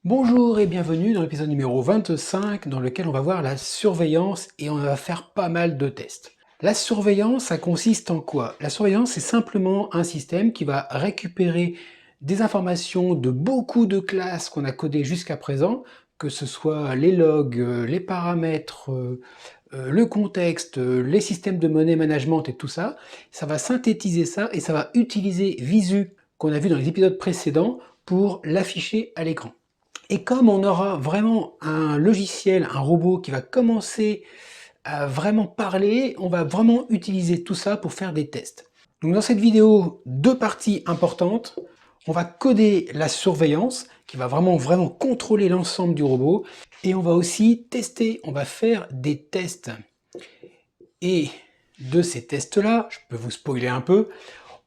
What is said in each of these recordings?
Bonjour et bienvenue dans l'épisode numéro 25 dans lequel on va voir la surveillance et on va faire pas mal de tests. La surveillance, ça consiste en quoi? La surveillance, c'est simplement un système qui va récupérer des informations de beaucoup de classes qu'on a codées jusqu'à présent, que ce soit les logs, les paramètres, le contexte, les systèmes de money management et tout ça. Ça va synthétiser ça et ça va utiliser Visu, qu'on a vu dans les épisodes précédents, pour l'afficher à l'écran. Et comme on aura vraiment un logiciel, un robot qui va commencer à vraiment parler, on va vraiment utiliser tout ça pour faire des tests. Donc dans cette vidéo, deux parties importantes. On va coder la surveillance qui va vraiment contrôler l'ensemble du robot. Et on va aussi tester, on va faire des tests. Et de ces tests-là, je peux vous spoiler un peu,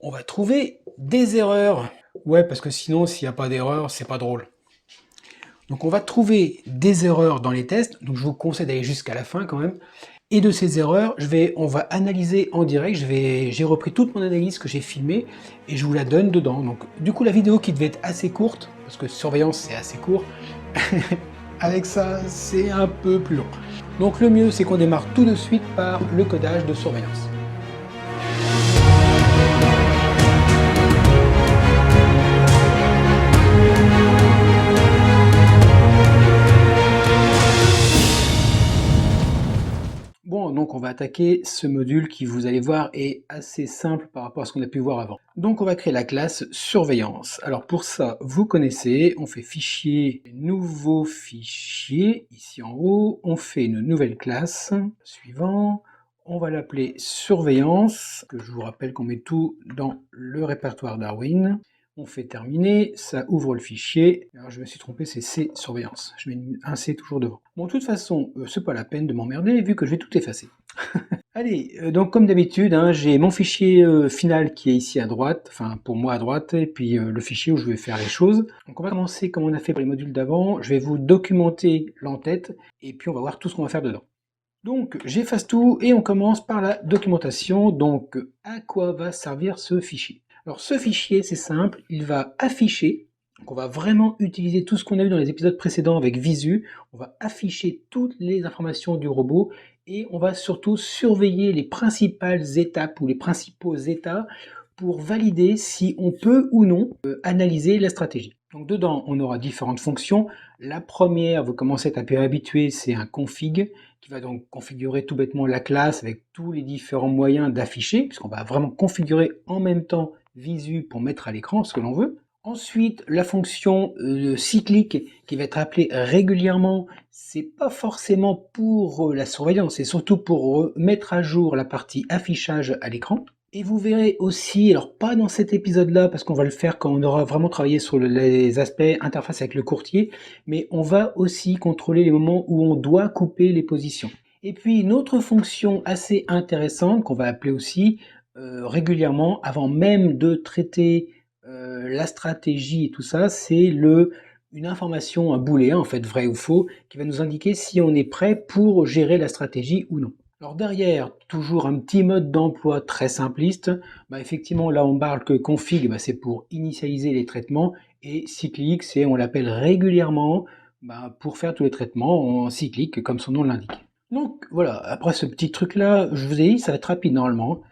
on va trouver des erreurs. Ouais, parce que sinon, s'il n'y a pas d'erreur, c'est pas drôle. Donc on va trouver des erreurs dans les tests, donc je vous conseille d'aller jusqu'à la fin quand même. Et de ces erreurs, on va analyser en direct, j'ai repris toute mon analyse que j'ai filmée et je vous la donne dedans. Donc du coup la vidéo qui devait être assez courte, parce que surveillance c'est assez court, avec ça c'est un peu plus long. Donc le mieux c'est qu'on démarre tout de suite par le codage de surveillance. Bon, donc on va attaquer ce module qui, vous allez voir, est assez simple par rapport à ce qu'on a pu voir avant. Donc on va créer la classe surveillance. Alors pour ça, vous connaissez, on fait fichier, nouveau fichier, ici en haut, on fait une nouvelle classe, suivant, on va l'appeler surveillance, que je vous rappelle qu'on met tout dans le répertoire Darwin. On fait terminer, ça ouvre le fichier. Alors je me suis trompé, c'est C surveillance. Je mets un C toujours devant. Bon, de toute façon, c'est pas la peine de m'emmerder vu que je vais tout effacer. Allez, donc comme d'habitude, hein, j'ai mon fichier final qui est ici à droite, enfin pour moi à droite, et puis le fichier où je vais faire les choses. Donc on va commencer comme on a fait pour les modules d'avant. Je vais vous documenter l'entête et puis on va voir tout ce qu'on va faire dedans. Donc j'efface tout et on commence par la documentation. Donc à quoi va servir ce fichier? Alors ce fichier, c'est simple, il va afficher, donc on va vraiment utiliser tout ce qu'on a vu dans les épisodes précédents avec Visu, on va afficher toutes les informations du robot et on va surtout surveiller les principales étapes ou les principaux états pour valider si on peut ou non analyser la stratégie. Donc dedans, on aura différentes fonctions. La première, vous commencez à être un peu habitué, c'est un config qui va donc configurer tout bêtement la classe avec tous les différents moyens d'afficher, puisqu'on va vraiment configurer en même temps Visu pour mettre à l'écran ce que l'on veut. Ensuite, la fonction cyclique qui va être appelée régulièrement, c'est pas forcément pour la surveillance, c'est surtout pour mettre à jour la partie affichage à l'écran. Et vous verrez aussi, alors pas dans cet épisode-là, parce qu'on va le faire quand on aura vraiment travaillé sur les aspects interface avec le courtier, mais on va aussi contrôler les moments où on doit couper les positions. Et puis une autre fonction assez intéressante qu'on va appeler aussi régulièrement, avant même de traiter la stratégie et tout ça, c'est une information, un booléen en fait, vrai ou faux, qui va nous indiquer si on est prêt pour gérer la stratégie ou non. Alors derrière, toujours un petit mode d'emploi très simpliste. Effectivement, là on parle que config, c'est pour initialiser les traitements, et cyclique, c'est on l'appelle régulièrement pour faire tous les traitements en cyclique, comme son nom l'indique. Donc voilà, après ce petit truc là, je vous ai dit, ça va être rapide normalement.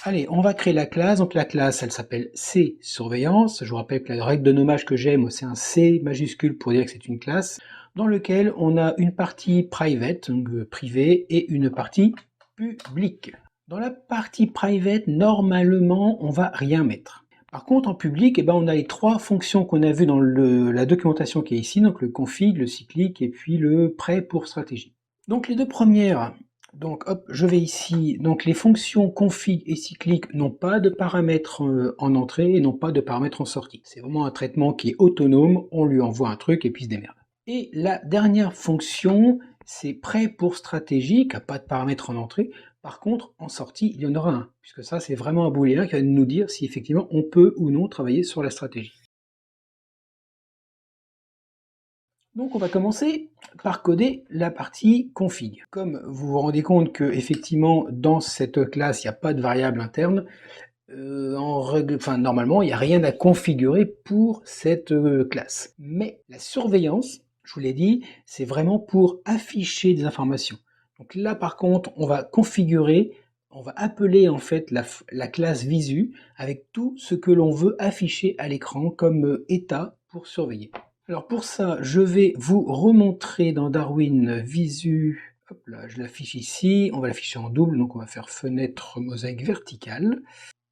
Allez, on va créer la classe. Donc la classe, elle s'appelle C surveillance. Je vous rappelle que la règle de nommage que j'aime, c'est un C majuscule pour dire que c'est une classe, dans lequel on a une partie private, donc privée, et une partie publique. Dans la partie private, normalement, on va rien mettre. Par contre, en public, on a les trois fonctions qu'on a vues dans la documentation qui est ici, donc le config, le cyclique et puis le prêt pour stratégie. Donc les deux premières, donc hop, je vais ici, donc les fonctions config et cyclique n'ont pas de paramètres en entrée et n'ont pas de paramètres en sortie. C'est vraiment un traitement qui est autonome, on lui envoie un truc et puis il se démerde. Et la dernière fonction, c'est prêt pour stratégie, qui n'a pas de paramètres en entrée. Par contre, en sortie, il y en aura un, puisque ça, c'est vraiment un booléen qui va nous dire si effectivement on peut ou non travailler sur la stratégie. Donc on va commencer par coder la partie config. Comme vous vous rendez compte que effectivement dans cette classe il n'y a pas de variable interne, normalement, il n'y a rien à configurer pour cette classe. Mais la surveillance, je vous l'ai dit, c'est vraiment pour afficher des informations. Donc là, par contre, on va configurer, on va appeler en fait la classe visu avec tout ce que l'on veut afficher à l'écran comme état pour surveiller. Alors pour ça, je vais vous remontrer dans Darwin Visu. Hop là, je l'affiche ici. On va l'afficher en double, donc on va faire fenêtre mosaïque verticale.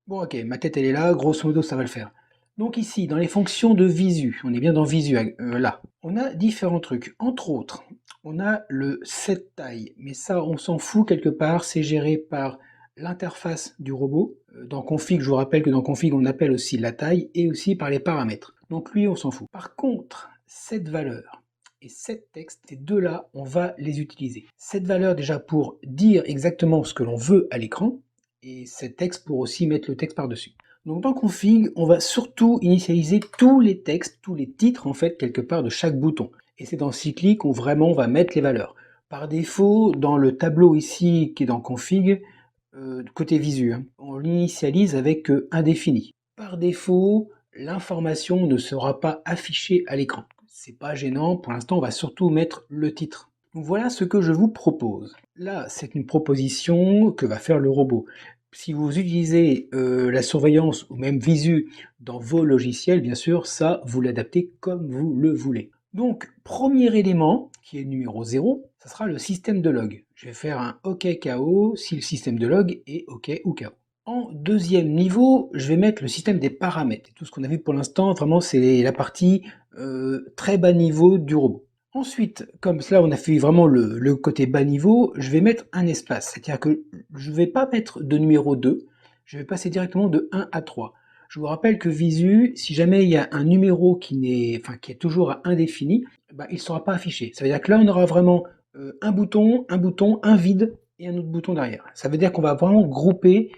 Bon, ok, ma tête elle est là, grosso modo ça va le faire. Donc ici, dans les fonctions de visu, on est bien dans visu là, on a différents trucs. Entre autres, on a le set taille, mais ça on s'en fout quelque part, c'est géré par l'interface du robot. Dans config, je vous rappelle que dans config on appelle aussi la taille et aussi par les paramètres. Donc lui on s'en fout. Par contre, cette valeur et cette texte, ces deux-là, on va les utiliser. Cette valeur déjà pour dire exactement ce que l'on veut à l'écran, et cet texte pour aussi mettre le texte par-dessus. Donc dans config, on va surtout initialiser tous les textes, tous les titres en fait quelque part de chaque bouton. Et c'est dans cyclique où vraiment on va mettre les valeurs. Par défaut, dans le tableau ici qui est dans config, côté visu, hein, on l'initialise avec indéfini. Par défaut, l'information ne sera pas affichée à l'écran. C'est pas gênant, pour l'instant on va surtout mettre le titre. Donc voilà ce que je vous propose. Là, c'est une proposition que va faire le robot. Si vous utilisez la surveillance ou même Visu dans vos logiciels, bien sûr, ça, vous l'adaptez comme vous le voulez. Donc, premier élément, qui est le numéro 0, ça sera le système de log. Je vais faire un OK KO si le système de log est OK ou KO. En deuxième niveau, je vais mettre le système des paramètres. Tout ce qu'on a vu pour l'instant, vraiment, c'est la partie très bas niveau du robot. Ensuite, comme cela on a fait vraiment le côté bas niveau, je vais mettre un espace. C'est-à-dire que je ne vais pas mettre de numéro 2, je vais passer directement de 1 à 3. Je vous rappelle que Visu, si jamais il y a un numéro qui est toujours à indéfini, bah, il ne sera pas affiché. Ça veut dire que là, on aura vraiment un bouton, un vide et un autre bouton derrière. Ça veut dire qu'on va vraiment grouper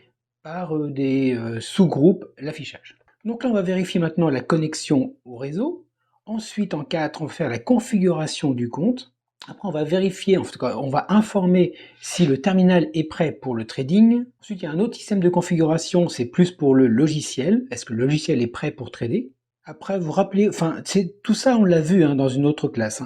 par des sous-groupes l'affichage. Donc là, on va vérifier maintenant la connexion au réseau. Ensuite, en 4, on va faire la configuration du compte. Après, on va vérifier, en tout cas, on va informer si le terminal est prêt pour le trading. Ensuite, il y a un autre système de configuration, c'est plus pour le logiciel. Est-ce que le logiciel est prêt pour trader? Après, vous rappelez, enfin, tout ça, on l'a vu dans une autre classe.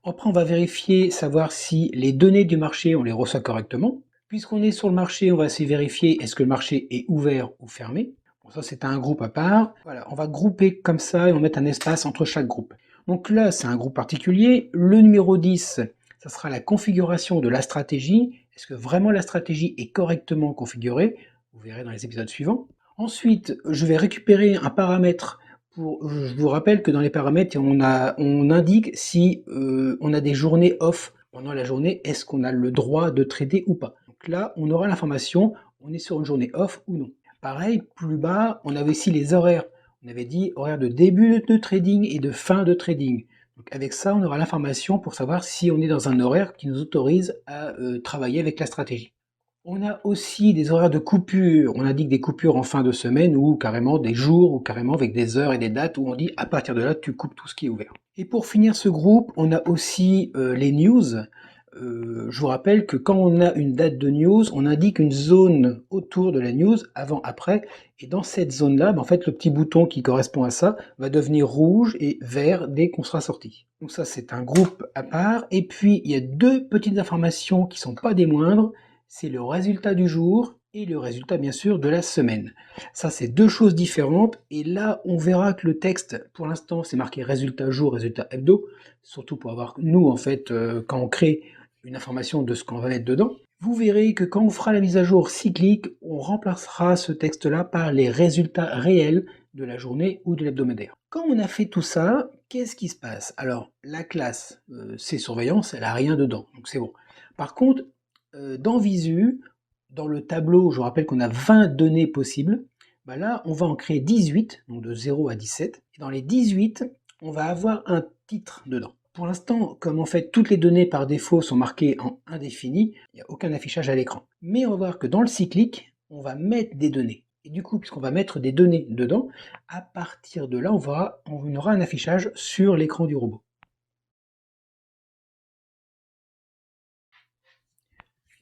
Après, on va vérifier, savoir si les données du marché, on les reçoit correctement. Puisqu'on est sur le marché, on va essayer de vérifier est-ce que le marché est ouvert ou fermé. Bon, ça, c'est un groupe à part. Voilà, on va grouper comme ça et on va mettre un espace entre chaque groupe. Donc là, c'est un groupe particulier. Le numéro 10, ça sera la configuration de la stratégie. Est-ce que vraiment la stratégie est correctement configurée? Vous verrez dans les épisodes suivants. Ensuite, je vais récupérer un paramètre. Je vous rappelle que dans les paramètres, on indique si on a des journées off pendant la journée. Est-ce qu'on a le droit de trader ou pas? Donc là, on aura l'information, on est sur une journée off ou non. Pareil, plus bas, on avait aussi les horaires. On avait dit horaire de début de trading et de fin de trading. Donc avec ça, on aura l'information pour savoir si on est dans un horaire qui nous autorise à travailler avec la stratégie. On a aussi des horaires de coupure. On indique des coupures en fin de semaine ou carrément des jours ou carrément avec des heures et des dates où on dit à partir de là, tu coupes tout ce qui est ouvert. Et pour finir ce groupe, on a aussi les news. Je vous rappelle que quand on a une date de news, on indique une zone autour de la news, avant, après, et dans cette zone-là, en fait, le petit bouton qui correspond à ça va devenir rouge et vert dès qu'on sera sorti. Donc ça, c'est un groupe à part. Et puis, il y a deux petites informations qui sont pas des moindres, c'est le résultat du jour et le résultat, bien sûr, de la semaine. Ça, c'est deux choses différentes, et là, on verra que le texte, pour l'instant, c'est marqué résultat jour, résultat hebdo, surtout pour avoir, nous, en fait, quand on crée une information de ce qu'on va mettre dedans. Vous verrez que quand on fera la mise à jour cyclique, on remplacera ce texte-là par les résultats réels de la journée ou de l'hebdomadaire. Quand on a fait tout ça, qu'est-ce qui se passe? Alors, la classe c'est surveillance, elle n'a rien dedans, donc c'est bon. Par contre, dans Visu, dans le tableau, je vous rappelle qu'on a 20 données possibles, bah là, on va en créer 18, donc de 0 à 17. Et dans les 18, on va avoir un titre dedans. Pour l'instant, comme en fait toutes les données par défaut sont marquées en indéfini, il n'y a aucun affichage à l'écran. Mais on va voir que dans le cyclique, on va mettre des données. Et du coup, puisqu'on va mettre des données dedans, à partir de là, on aura un affichage sur l'écran du robot.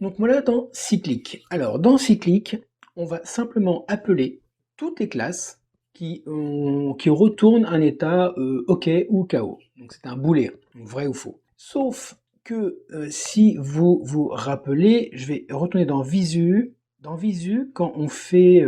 Donc voilà dans cyclique. Alors dans cyclique, on va simplement appeler toutes les classes qui retournent un état OK ou KO. Donc c'est un booléen, donc vrai ou faux. Sauf que si vous vous rappelez, je vais retourner dans Visu. Dans Visu, quand on fait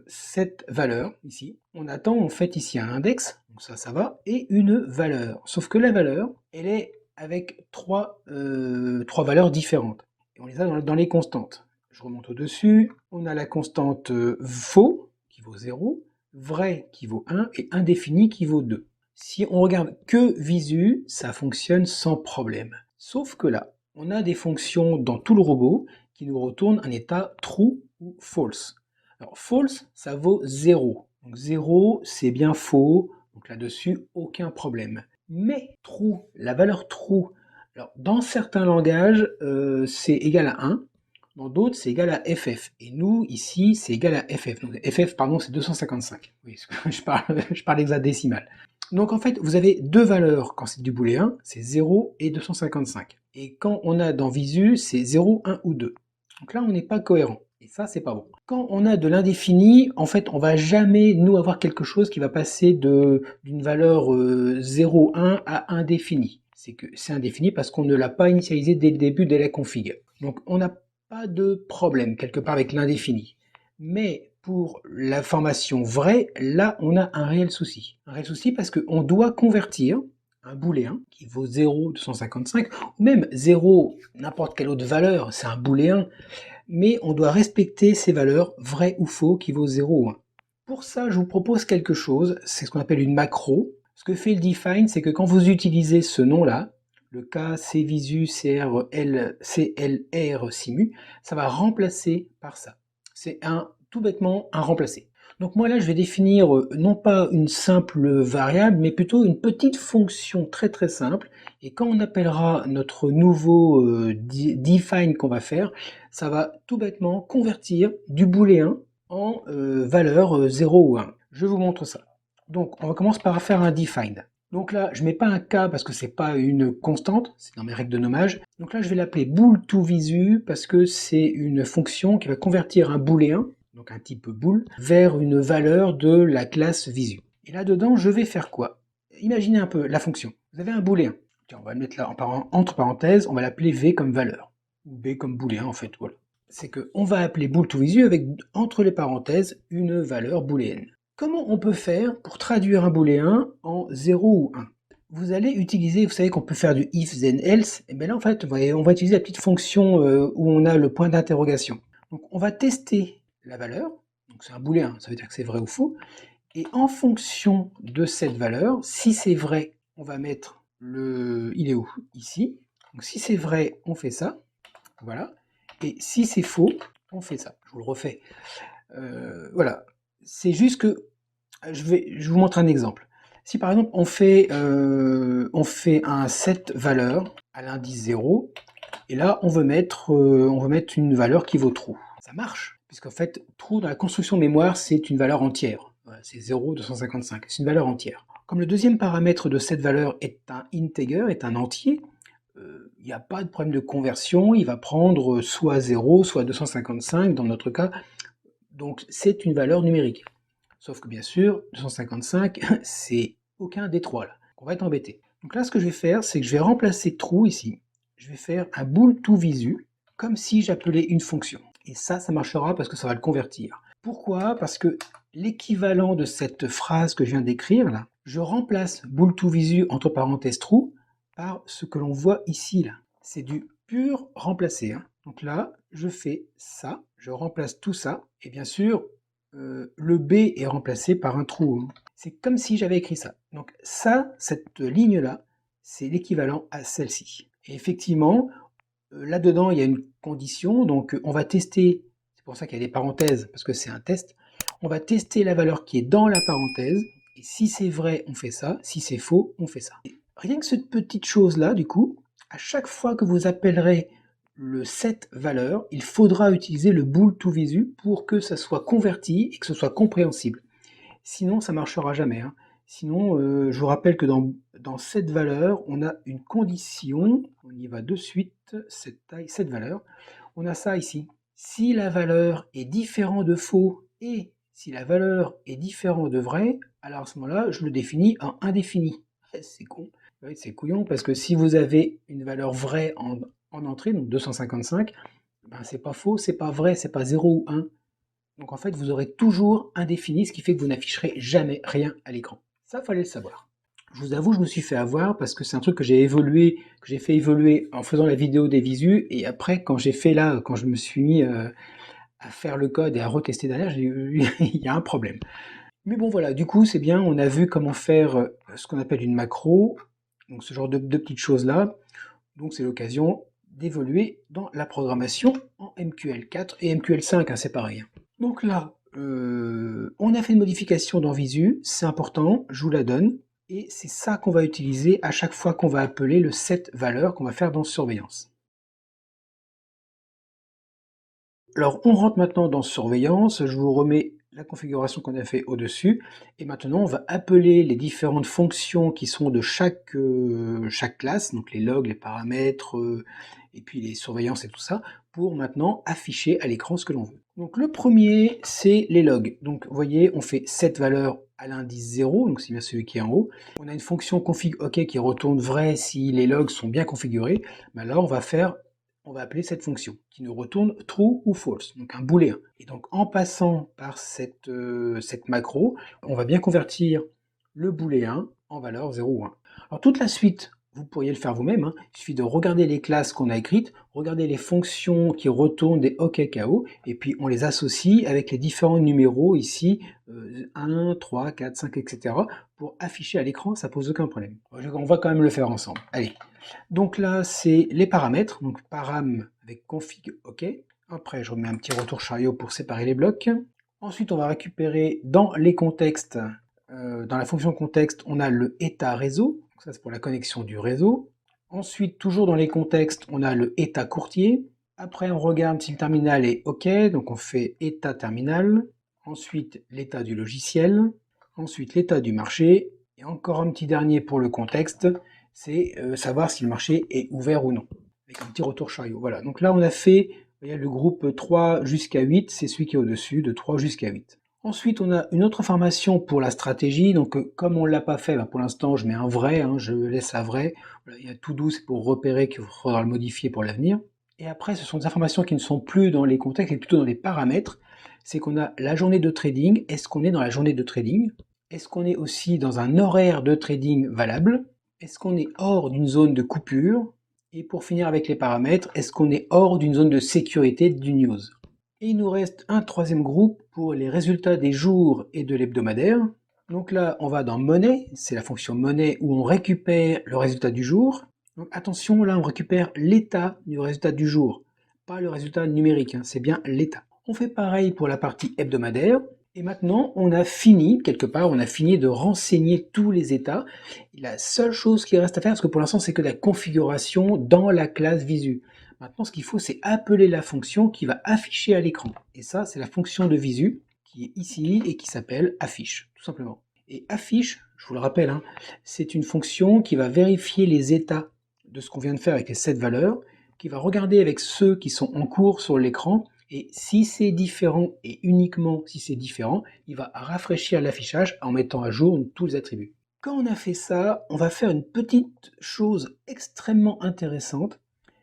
cette valeur ici, on attend en fait ici un index, donc ça va, et une valeur. Sauf que la valeur, elle est avec trois valeurs différentes. Et on les a dans les constantes. Je remonte au-dessus, on a la constante faux, qui vaut 0, vrai qui vaut 1, et indéfini qui vaut 2. Si on regarde que Visu, ça fonctionne sans problème. Sauf que là, on a des fonctions dans tout le robot qui nous retournent un état true ou false. Alors false, ça vaut 0. Donc 0, c'est bien faux. Donc là-dessus, aucun problème. Mais true, la valeur true, alors dans certains langages, c'est égal à 1. Dans d'autres, c'est égal à FF. Et nous, ici, c'est égal à FF. Donc FF, pardon, c'est 255. Oui, je parle hexadécimal. Donc en fait, vous avez deux valeurs quand c'est du booléen, c'est 0 et 255. Et quand on a dans Visu, c'est 0, 1 ou 2. Donc là, on n'est pas cohérent. Et ça, c'est pas bon. Quand on a de l'indéfini, en fait, on va jamais, nous, avoir quelque chose qui va passer d'une valeur 0, 1 à indéfini. C'est que c'est indéfini parce qu'on ne l'a pas initialisé dès le début, dès la config. Donc on n'a pas de problème quelque part avec l'indéfini. Mais pour la formation vraie, là, on a un réel souci. Un réel souci parce qu'on doit convertir un booléen qui vaut 0, 255, ou même 0, n'importe quelle autre valeur, c'est un booléen, mais on doit respecter ces valeurs, vrai ou faux, qui vaut 0 ou 1. Pour ça, je vous propose quelque chose, c'est ce qu'on appelle une macro. Ce que fait le define, c'est que quand vous utilisez ce nom-là, le K, C, Visu, CRL, CLR, Simu, ça va remplacer par ça. C'est tout bêtement un remplacé. Donc moi là, je vais définir non pas une simple variable, mais plutôt une petite fonction très très simple. Et quand on appellera notre nouveau define qu'on va faire, ça va tout bêtement convertir du booléen en valeur 0 ou 1. Je vous montre ça. Donc on va commencer par faire un define. Donc là, je ne mets pas un K parce que c'est pas une constante, c'est dans mes règles de nommage. Donc là, je vais l'appeler bool to visu parce que c'est une fonction qui va convertir un booléen, donc un type bool, vers une valeur de la classe visu. Et là-dedans, je vais faire quoi? Imaginez un peu la fonction. Vous avez un booléen. Tiens, on va le mettre là entre parenthèses, on va l'appeler V comme valeur. Ou B comme booléen en fait, voilà. C'est qu'on va appeler bool to visu avec entre les parenthèses une valeur booléenne. Comment on peut faire pour traduire un booléen en 0 ou 1? Vous allez utiliser, vous savez qu'on peut faire du if then else, et bien là en fait on va utiliser la petite fonction où on a le point d'interrogation. Donc on va tester la valeur, donc c'est un booléen, ça veut dire que c'est vrai ou faux, et en fonction de cette valeur, si c'est vrai, on va mettre il est où? Ici. Donc si c'est vrai, on fait ça, voilà, et si c'est faux, on fait ça. Je vous le refais. Voilà, c'est juste que je vous montre un exemple. Si par exemple on fait un set valeur à l'indice 0, et là on veut mettre une valeur qui vaut true. Ça marche, puisqu'en fait true dans la construction mémoire c'est une valeur entière. Voilà, c'est 0, 255, c'est une valeur entière. Comme le deuxième paramètre de cette valeur est un integer, est un entier, il n'y a pas de problème de conversion, il va prendre soit 0, soit 255 dans notre cas, donc c'est une valeur numérique. Sauf que bien sûr, 255, c'est aucun des trois là. On va être embêté. Donc là, ce que je vais faire, c'est que je vais remplacer true ici. Je vais faire un bool to visu, comme si j'appelais une fonction. Et ça marchera parce que ça va le convertir. Pourquoi? Parce que l'équivalent de cette phrase que je viens d'écrire là, je remplace bool to visu entre parenthèses true par ce que l'on voit ici là. C'est du pur remplacer. Hein. Donc là, je fais ça, je remplace tout ça, et bien sûr, le B est remplacé par un trou. C'est comme si j'avais écrit ça. Donc ça, cette ligne-là, c'est l'équivalent à celle-ci. Et effectivement, là-dedans, il y a une condition. Donc on va tester, c'est pour ça qu'il y a des parenthèses, parce que c'est un test. On va tester la valeur qui est dans la parenthèse. Et si c'est vrai, on fait ça. Si c'est faux, on fait ça. Et rien que cette petite chose-là, du coup, à chaque fois que vous appellerez le set valeur, il faudra utiliser le bool to visu pour que ça soit converti et que ce soit compréhensible. Sinon, ça ne marchera jamais. Hein. Sinon, je vous rappelle que dans cette valeur, on a une condition, on y va de suite, cette taille, cette valeur, on a ça ici. Si la valeur est différente de faux et Si la valeur est différente de vrai, alors à ce moment-là, je le définis en indéfini. C'est con. Ouais, c'est couillon parce que si vous avez une valeur vraie en entrée, donc 255, ben c'est pas faux, c'est pas vrai, c'est pas 0 ou 1. Donc en fait, vous aurez toujours indéfini, ce qui fait que vous n'afficherez jamais rien à l'écran. Ça, fallait le savoir. Je vous avoue, je me suis fait avoir parce que c'est un truc que j'ai fait évoluer en faisant la vidéo des visus, et après, quand j'ai fait là, quand je me suis mis à faire le code et à retester derrière, j'ai eu, il y a un problème. Mais bon voilà, du coup c'est bien, on a vu comment faire ce qu'on appelle une macro, donc ce genre de petites choses là. Donc c'est l'occasion d'évoluer dans la programmation en MQL4 et MQL5, hein, c'est pareil. Donc là, on a fait une modification dans Visu, c'est important, je vous la donne, et c'est ça qu'on va utiliser à chaque fois qu'on va appeler le set valeur qu'on va faire dans surveillance. Alors on rentre maintenant dans surveillance, je vous remets la configuration qu'on a fait au-dessus, et maintenant on va appeler les différentes fonctions qui sont de chaque classe, donc les logs, les paramètres, et puis les surveillances et tout ça, pour maintenant afficher à l'écran ce que l'on veut. Donc le premier, c'est les logs. Donc vous voyez, on fait cette valeur à l'indice 0, donc c'est bien celui qui est en haut. On a une fonction config OK qui retourne vrai si les logs sont bien configurés. Ben là, on va appeler cette fonction qui nous retourne true ou false, donc un booléen. Et donc en passant par cette macro, on va bien convertir le booléen en valeur 0 ou 1. Alors toute la suite, vous pourriez le faire vous-même, hein. Il suffit de regarder les classes qu'on a écrites, regarder les fonctions qui retournent des OKKO, et puis on les associe avec les différents numéros ici, 1, 3, 4, 5, etc. pour afficher à l'écran, ça pose aucun problème. On va quand même le faire ensemble. Allez. Donc là, c'est les paramètres, donc param avec config OK. Après, je remets un petit retour chariot pour séparer les blocs. Ensuite, on va récupérer dans les contextes, dans la fonction contexte, on a le état réseau, donc ça c'est pour la connexion du réseau. Ensuite, toujours dans les contextes, on a le état courtier. Après, on regarde si le terminal est OK, donc on fait état terminal. Ensuite, l'état du logiciel. Ensuite, l'état du marché. Et encore un petit dernier pour le contexte, c'est savoir si le marché est ouvert ou non, avec un petit retour chariot. Voilà, donc là on a fait, vous voyez, le groupe 3 jusqu'à 8, c'est celui qui est au-dessus, de 3 jusqu'à 8. Ensuite, on a une autre information pour la stratégie, donc comme on ne l'a pas fait, ben, pour l'instant je mets un vrai, hein, je laisse à vrai. Voilà, il y a tout doux, c'est pour repérer qu'il faudra le modifier pour l'avenir. Et après, ce sont des informations qui ne sont plus dans les contextes, mais plutôt dans les paramètres. C'est qu'on a la journée de trading, est-ce qu'on est dans la journée de trading? Est-ce qu'on est aussi dans un horaire de trading valable? Est-ce qu'on est hors d'une zone de coupure? Et pour finir avec les paramètres, est-ce qu'on est hors d'une zone de sécurité du news? Et il nous reste un troisième groupe pour les résultats des jours et de l'hebdomadaire. Donc là, on va dans monnaie, c'est la fonction monnaie où on récupère le résultat du jour. Donc attention, là on récupère l'état du résultat du jour, pas le résultat numérique, hein, c'est bien l'état. On fait pareil pour la partie hebdomadaire. Et maintenant, on a fini, quelque part, on a fini de renseigner tous les états. Et la seule chose qui reste à faire, parce que pour l'instant, c'est que la configuration dans la classe Visu. Maintenant, ce qu'il faut, c'est appeler la fonction qui va afficher à l'écran. Et ça, c'est la fonction de Visu qui est ici et qui s'appelle affiche, tout simplement. Et affiche, je vous le rappelle, hein, c'est une fonction qui va vérifier les états de ce qu'on vient de faire avec les 7 valeurs, qui va regarder avec ceux qui sont en cours sur l'écran, et si c'est différent, et uniquement si c'est différent, il va rafraîchir l'affichage en mettant à jour tous les attributs. Quand on a fait ça, on va faire une petite chose extrêmement intéressante.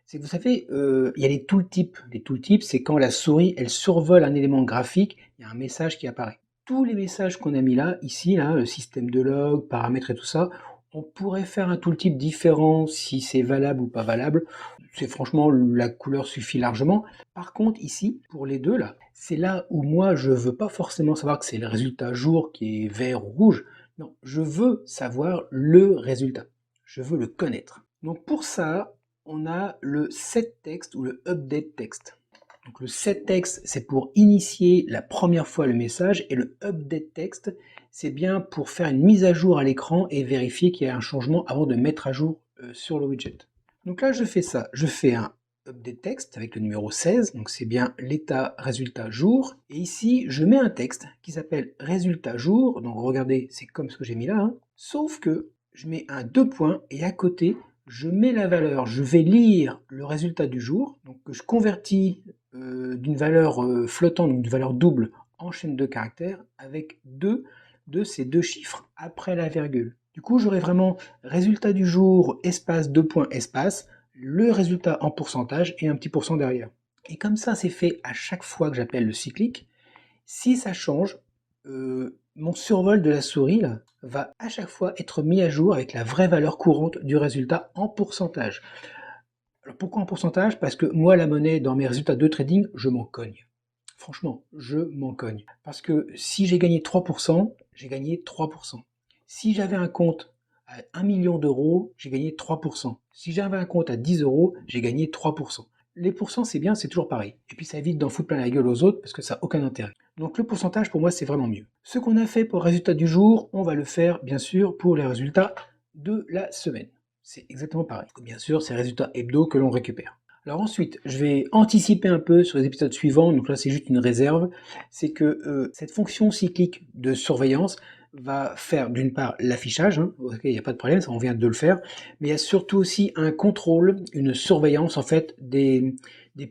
C'est que vous savez, il y a les tooltips. Les tooltips, c'est quand la souris, elle survole un élément graphique, il y a un message qui apparaît. Tous les messages qu'on a mis là, ici, là, le système de log, paramètres et tout ça, on pourrait faire un tooltip différent si c'est valable ou pas valable. C'est franchement, la couleur suffit largement. Par contre, ici, pour les deux, là, c'est là où moi, je veux pas forcément savoir que c'est le résultat jour qui est vert ou rouge. Non, je veux savoir le résultat. Je veux le connaître. Donc pour ça, on a le setText ou le updateText. Donc le setText, c'est pour initier la première fois le message, et le updateText, c'est bien pour faire une mise à jour à l'écran et vérifier qu'il y a un changement avant de mettre à jour sur le widget. Donc là, je fais ça. Je fais un updateText avec le numéro 16, donc c'est bien l'état résultat jour. Et ici, je mets un texte qui s'appelle résultat jour. Donc regardez, c'est comme ce que j'ai mis là, hein. Sauf que je mets un 2 points et à côté, je mets la valeur. Je vais lire le résultat du jour, donc que je convertis d'une valeur flottante, d'une valeur double, en chaîne de caractères avec deux de ces deux chiffres après la virgule. Du coup, j'aurai vraiment résultat du jour, espace, deux points, espace, le résultat en pourcentage et un petit pourcent derrière. Et comme ça, c'est fait à chaque fois que j'appelle le cyclique. Si ça change, mon survol de la souris là, va à chaque fois être mis à jour avec la vraie valeur courante du résultat en pourcentage. Alors pourquoi en pourcentage? Parce que moi, la monnaie, dans mes résultats de trading, je m'en cogne. Franchement, je m'en cogne. Parce que si j'ai gagné 3%, j'ai gagné 3%. Si j'avais un compte à 1 million d'euros, j'ai gagné 3%. Si j'avais un compte à 10 euros, j'ai gagné 3%. Les pourcents, c'est bien, c'est toujours pareil. Et puis ça évite d'en foutre plein la gueule aux autres parce que ça n'a aucun intérêt. Donc le pourcentage, pour moi, c'est vraiment mieux. Ce qu'on a fait pour le résultat du jour, on va le faire, bien sûr, pour les résultats de la semaine. C'est exactement pareil. Bien sûr, c'est les résultats hebdo que l'on récupère. Alors ensuite, je vais anticiper un peu sur les épisodes suivants, donc là c'est juste une réserve, c'est que cette fonction cyclique de surveillance va faire d'une part l'affichage, hein, ok, il n'y a pas de problème, ça on vient de le faire, mais il y a surtout aussi un contrôle, une surveillance en fait des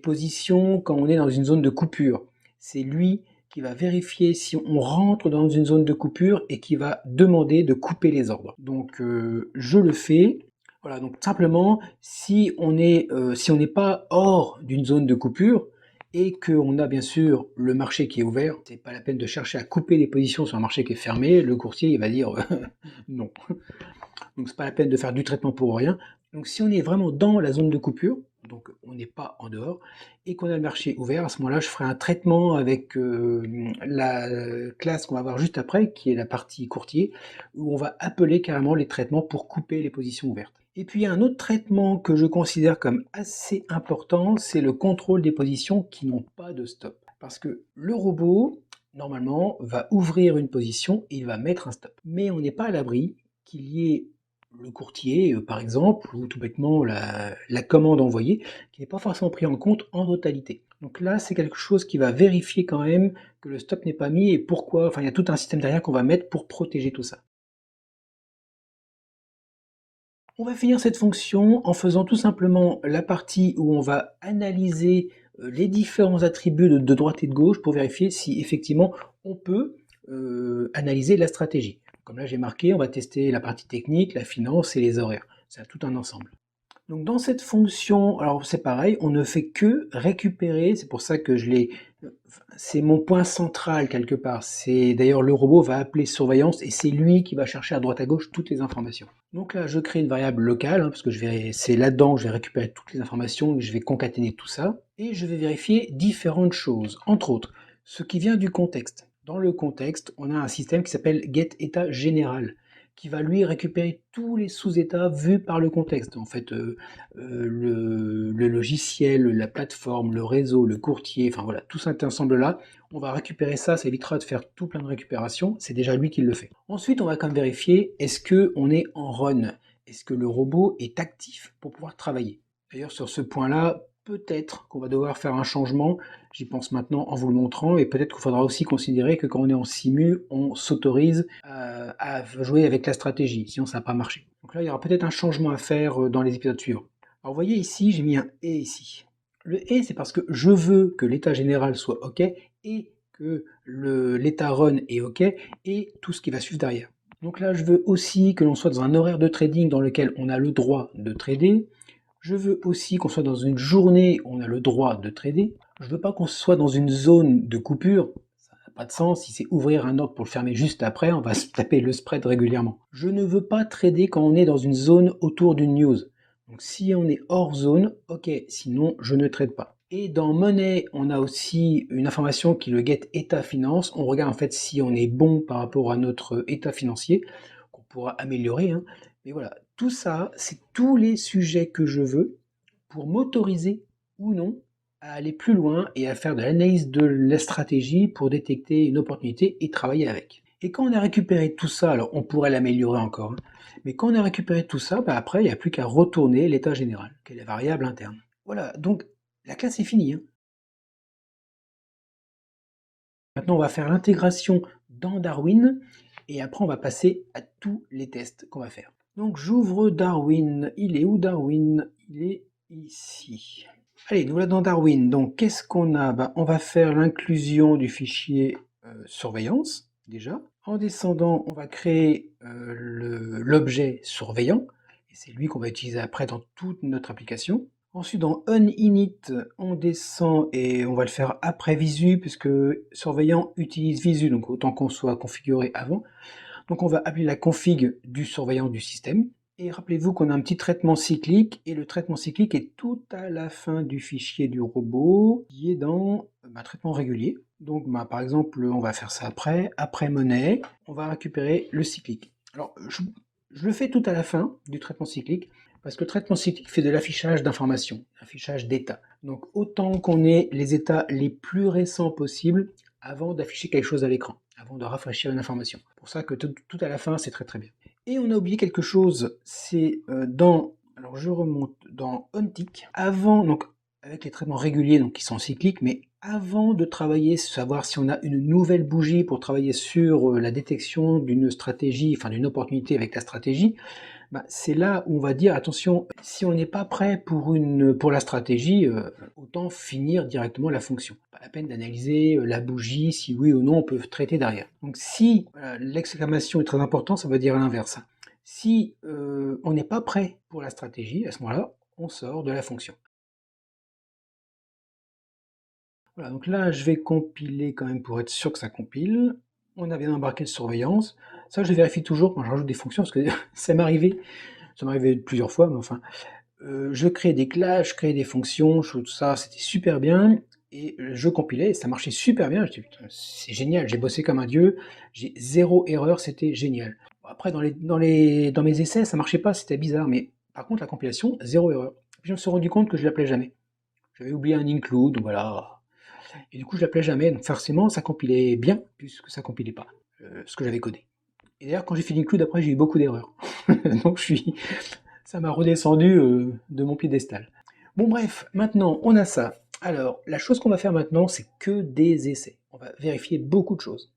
positions quand on est dans une zone de coupure. C'est lui qui va vérifier si on rentre dans une zone de coupure et qui va demander de couper les ordres. Donc je le fais. Voilà, donc simplement, si on n'est pas hors d'une zone de coupure et qu'on a bien sûr le marché qui est ouvert, c'est pas la peine de chercher à couper les positions sur un marché qui est fermé, le courtier il va dire non. Donc c'est pas la peine de faire du traitement pour rien. Donc si on est vraiment dans la zone de coupure, donc on n'est pas en dehors, et qu'on a le marché ouvert, à ce moment-là, je ferai un traitement avec la classe qu'on va voir juste après, qui est la partie courtier, où on va appeler carrément les traitements pour couper les positions ouvertes. Et puis il y a un autre traitement que je considère comme assez important, c'est le contrôle des positions qui n'ont pas de stop. Parce que le robot, normalement, va ouvrir une position et il va mettre un stop. Mais on n'est pas à l'abri qu'il y ait le courtier, par exemple, ou tout bêtement la commande envoyée, qui n'est pas forcément pris en compte en totalité. Donc là, c'est quelque chose qui va vérifier quand même que le stop n'est pas mis et pourquoi. Enfin, il y a tout un système derrière qu'on va mettre pour protéger tout ça. On va finir cette fonction en faisant tout simplement la partie où on va analyser les différents attributs de droite et de gauche pour vérifier si effectivement on peut analyser la stratégie. Comme là j'ai marqué, on va tester la partie technique, la finance et les horaires. C'est tout un ensemble. Donc dans cette fonction, alors c'est pareil, on ne fait que récupérer, c'est pour ça que c'est mon point central quelque part. C'est d'ailleurs le robot va appeler surveillance et c'est lui qui va chercher à droite à gauche toutes les informations. Donc là je crée une variable locale, hein, parce que c'est là-dedans que je vais récupérer toutes les informations, et je vais concaténer tout ça, et je vais vérifier différentes choses, entre autres, ce qui vient du contexte. Dans le contexte, on a un système qui s'appelle getEtat général, qui va lui récupérer tous les sous-états vus par le contexte. En fait, le logiciel, la plateforme, le réseau, le courtier, enfin voilà, tout cet ensemble-là, on va récupérer ça, ça évitera de faire tout plein de récupérations, c'est déjà lui qui le fait. Ensuite, on va quand même vérifier, est-ce qu'on est en run? Est-ce que le robot est actif pour pouvoir travailler? D'ailleurs, sur ce point-là, peut-être qu'on va devoir faire un changement, j'y pense maintenant en vous le montrant, et peut-être qu'il faudra aussi considérer que quand on est en simu, on s'autorise à jouer avec la stratégie, sinon ça n'a pas marché. Donc là, il y aura peut-être un changement à faire dans les épisodes suivants. Alors vous voyez ici, j'ai mis un « et » ici. Le « et », c'est parce que je veux que l'état général soit OK et que l'état run est OK et tout ce qui va suivre derrière. Donc là, je veux aussi que l'on soit dans un horaire de trading dans lequel on a le droit de trader. Je veux aussi qu'on soit dans une journée où on a le droit de trader. Je veux pas qu'on soit dans une zone de coupure. Ça n'a pas de sens. Si c'est ouvrir un ordre pour le fermer juste après, on va se taper le spread régulièrement. Je ne veux pas trader quand on est dans une zone autour d'une news. Donc si on est hors zone, ok, sinon je ne trade pas. Et dans monnaie, on a aussi une information qui est le get état finance. On regarde en fait si on est bon par rapport à notre état financier, qu'on pourra améliorer, hein. Mais voilà, tout ça, c'est tous les sujets que je veux pour m'autoriser ou non à aller plus loin et à faire de l'analyse de la stratégie pour détecter une opportunité et travailler avec. Et quand on a récupéré tout ça, alors on pourrait l'améliorer encore, hein, mais quand on a récupéré tout ça, bah après, il n'y a plus qu'à retourner l'état général, qui est la variable interne. Voilà, donc la classe est finie, hein. Maintenant, on va faire l'intégration dans Darwin et après, on va passer à tous les tests qu'on va faire. Donc, j'ouvre Darwin. Il est où Darwin? Il est ici. Allez, nous voilà dans Darwin. Donc, qu'est-ce qu'on a? On va faire l'inclusion du fichier surveillance, déjà. En descendant, on va créer l'objet surveillant, et c'est lui qu'on va utiliser après dans toute notre application. Ensuite, dans onInit, on descend et on va le faire après Visu, puisque surveillant utilise Visu, donc autant qu'on soit configuré avant. Donc on va appeler la config du surveillant du système. Et rappelez-vous qu'on a un petit traitement cyclique, et le traitement cyclique est tout à la fin du fichier du robot, qui est dans traitement régulier. Donc par exemple, on va faire ça après monnaie, on va récupérer le cyclique. Alors je le fais tout à la fin du traitement cyclique, parce que le traitement cyclique fait de l'affichage d'informations, l'affichage d'états. Donc autant qu'on ait les états les plus récents possibles avant d'afficher quelque chose à l'écran, avant de rafraîchir une information. C'est pour ça que tout à la fin, c'est très très bien. Et on a oublié quelque chose, c'est alors je remonte dans OnTick, avant, donc avec les traitements réguliers, donc qui sont cycliques, mais avant de travailler, savoir si on a une nouvelle bougie pour travailler sur la détection d'une stratégie, enfin d'une opportunité avec la stratégie, c'est là où on va dire attention, si on n'est pas prêt pour la stratégie, autant finir directement la fonction. Pas la peine d'analyser la bougie, si oui ou non on peut traiter derrière. Donc si l'exclamation est très important, ça veut dire l'inverse. Si on n'est pas prêt pour la stratégie, à ce moment-là, on sort de la fonction. Voilà, donc là je vais compiler quand même pour être sûr que ça compile. On a bien embarqué de surveillance. Ça je vérifie toujours quand je rajoute des fonctions, parce que ça m'arrivait plusieurs fois, mais enfin. Je créais des classes, je créais des fonctions, tout ça, c'était super bien. Et je compilais, et ça marchait super bien. Je dis, putain, c'est génial, j'ai bossé comme un dieu, j'ai 0 erreur, c'était génial. Après, dans mes essais, ça marchait pas, c'était bizarre, mais par contre, la compilation, 0 erreur. Puis je me suis rendu compte que je l'appelais jamais. J'avais oublié un include, donc voilà. Et du coup, je l'appelais jamais, donc forcément, ça compilait bien, puisque ça compilait pas ce que j'avais codé. Et d'ailleurs, quand j'ai fait l'include, après, j'ai eu beaucoup d'erreurs. Donc ça m'a redescendu de mon piédestal. Bon bref, maintenant on a ça. Alors, la chose qu'on va faire maintenant, c'est que des essais. On va vérifier beaucoup de choses.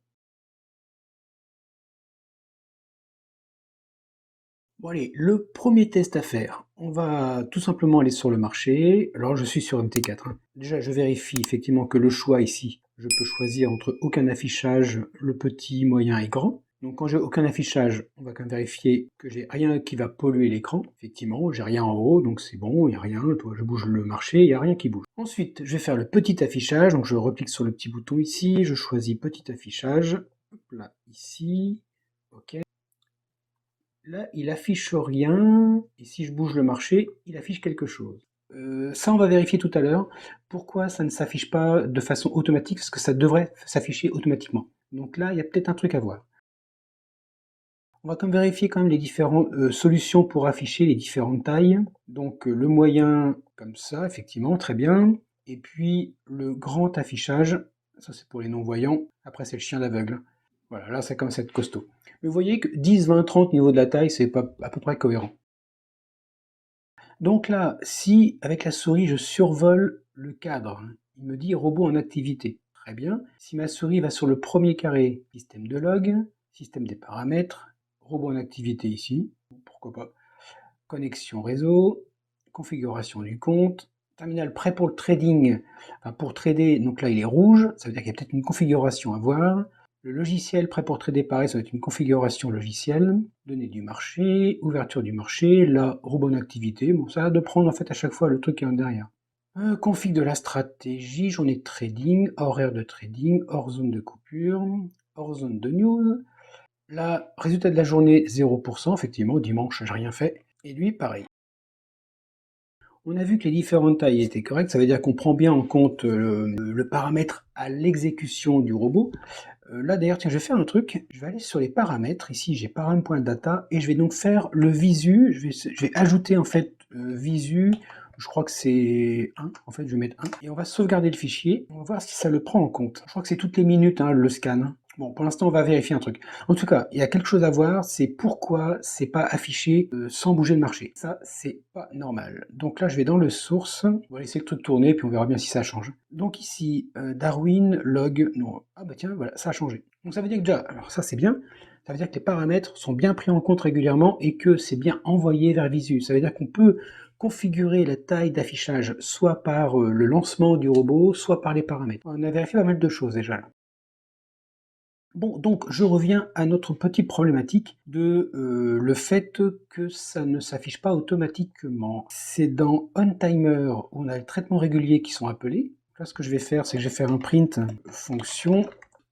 Bon allez, le premier test à faire, on va tout simplement aller sur le marché. Alors je suis sur MT4. Déjà, je vérifie effectivement que le choix ici, je peux choisir entre aucun affichage, le petit, moyen et grand. Donc quand j'ai aucun affichage, on va quand même vérifier que j'ai rien qui va polluer l'écran. Effectivement, j'ai rien en haut, donc c'est bon, il n'y a rien. Toi, je bouge le marché, il n'y a rien qui bouge. Ensuite, je vais faire le petit affichage. Donc je replique sur le petit bouton ici, je choisis petit affichage. Hop là, ici. OK. Là, il affiche rien, et si je bouge le marché, il affiche quelque chose. Ça, on va vérifier tout à l'heure. Pourquoi ça ne s'affiche pas de façon automatique? Parce que ça devrait s'afficher automatiquement. Donc là, il y a peut-être un truc à voir. On va quand même vérifier quand même les différentes solutions pour afficher les différentes tailles. Donc le moyen, comme ça, effectivement, très bien. Et puis le grand affichage, ça c'est pour les non-voyants. Après, c'est le chien d'aveugle. Voilà, là, ça commence à être costaud. Mais vous voyez que 10, 20, 30 niveau de la taille, c'est pas à peu près cohérent. Donc là, si avec la souris, je survole le cadre, il me dit robot en activité. Très bien. Si ma souris va sur le premier carré, système de log, système des paramètres, robot en activité ici, pourquoi pas, connexion réseau, configuration du compte, terminal prêt pour le trading, enfin pour trader, donc là il est rouge, ça veut dire qu'il y a peut-être une configuration à voir. Le logiciel prêt pour trader, pareil, ça va être une configuration logicielle. Données du marché, ouverture du marché, là, robot en activité. Bon, ça a de prendre en fait à chaque fois le truc qui est derrière. Config de la stratégie, journée de trading, horaire de trading, hors zone de coupure, hors zone de news. Là, résultat de la journée, 0%, effectivement, dimanche, j'ai rien fait. Et lui, pareil. On a vu que les différentes tailles étaient correctes, ça veut dire qu'on prend bien en compte le paramètre à l'exécution du robot. Là d'ailleurs, tiens, je vais faire un truc, je vais aller sur les paramètres, ici j'ai param.data, et je vais donc faire le visu, je vais ajouter en fait visu, je crois que c'est 1, en fait je vais mettre 1, et on va sauvegarder le fichier, on va voir si ça le prend en compte. Je crois que c'est toutes les minutes le scan. Bon, pour l'instant on va vérifier un truc. En tout cas, il y a quelque chose à voir, c'est pourquoi c'est pas affiché sans bouger le marché. Ça, c'est pas normal. Donc là, je vais dans le source, on va laisser le truc tourner, puis on verra bien si ça change. Donc ici, Darwin, log, non, ah bah tiens, voilà, ça a changé. Donc ça veut dire que déjà, alors ça c'est bien, ça veut dire que les paramètres sont bien pris en compte régulièrement et que c'est bien envoyé vers Visu. Ça veut dire qu'on peut configurer la taille d'affichage soit par le lancement du robot, soit par les paramètres. On a vérifié pas mal de choses déjà là. Bon, donc je reviens à notre petite problématique de le fait que ça ne s'affiche pas automatiquement. C'est dans OnTimer où on a les traitements réguliers qui sont appelés. Là, ce que je vais faire, c'est que je vais faire un print fonction.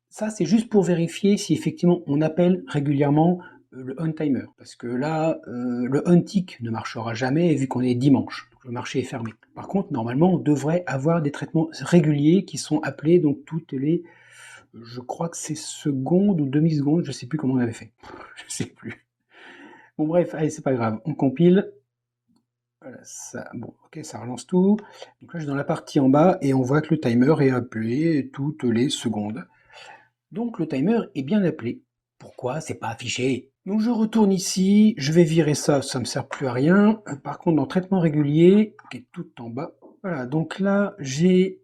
Ça, c'est juste pour vérifier si effectivement on appelle régulièrement le OnTimer. Parce que là, le OnTick ne marchera jamais vu qu'on est dimanche. Donc le marché est fermé. Par contre, normalement, on devrait avoir des traitements réguliers qui sont appelés donc toutes les... Je crois que c'est secondes ou demi-secondes, je sais plus comment on avait fait. Je sais plus. Bon bref, allez, c'est pas grave. On compile. Voilà, ça, bon, ok, ça relance tout. Donc là, je suis dans la partie en bas et on voit que le timer est appelé toutes les secondes. Donc le timer est bien appelé. Pourquoi c'est pas affiché? Donc je retourne ici, je vais virer ça, ça me sert plus à rien. Par contre, dans traitement régulier, qui est tout en bas, voilà, donc là, j'ai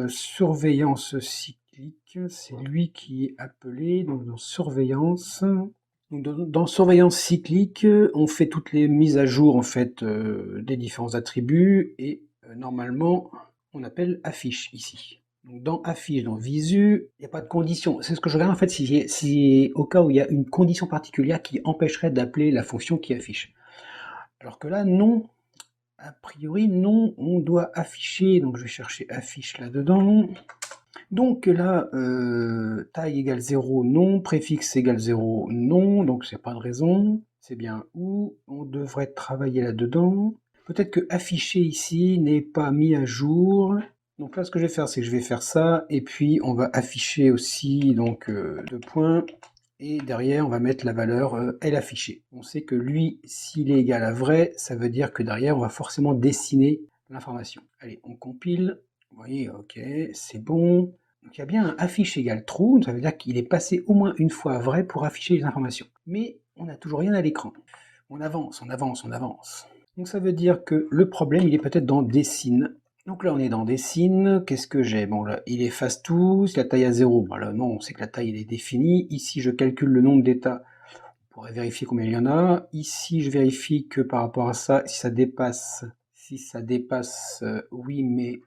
surveillance cyclique, c'est lui qui est appelé, donc dans surveillance. Donc dans surveillance cyclique, on fait toutes les mises à jour en fait des différents attributs et normalement, on appelle affiche ici. Donc dans affiche, dans visu, il n'y a pas de condition. C'est ce que je regarde en fait si au cas où il y a une condition particulière qui empêcherait d'appeler la fonction qui affiche. Alors que là, non. A priori, non, on doit afficher, donc je vais chercher affiche là-dedans. Donc là, taille égale 0, non, préfixe égale 0, non, donc c'est pas de raison. C'est bien où on devrait travailler là-dedans. Peut-être que afficher ici n'est pas mis à jour. Donc là, ce que je vais faire, c'est que je vais faire ça, et puis on va afficher aussi donc deux points. Et derrière, on va mettre la valeur L affichée. On sait que lui, s'il est égal à vrai, ça veut dire que derrière, on va forcément dessiner l'information. Allez, on compile. Vous voyez, ok, c'est bon. Donc il y a bien un affiche égale true, ça veut dire qu'il est passé au moins une fois vrai pour afficher les informations. Mais on n'a toujours rien à l'écran. On avance, on avance, on avance. Donc ça veut dire que le problème, il est peut-être dans Dessine. Donc là, on est dans Dessine. Qu'est-ce que j'ai? Bon, là, il efface tout. Si la taille à 0, bon, là, non, on sait que la taille, elle est définie. Ici, je calcule le nombre d'états. On pourrait vérifier combien il y en a. Ici, je vérifie que par rapport à ça, si ça dépasse, oui, mais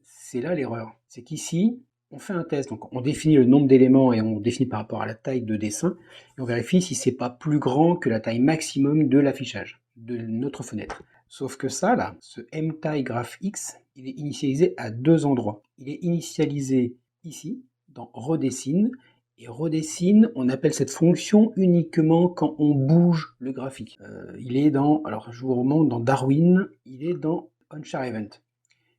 c'est là l'erreur. C'est qu'ici, on fait un test. Donc, on définit le nombre d'éléments et on définit par rapport à la taille de dessin. Et on vérifie si c'est pas plus grand que la taille maximum de l'affichage de notre fenêtre. Sauf que ça, là, ce mTie_graph_x, il est initialisé à deux endroits. Il est initialisé ici, dans redessine, et redessine, on appelle cette fonction uniquement quand on bouge le graphique. Il est dans, alors je vous remonte dans Darwin, il est dans onCharEvent.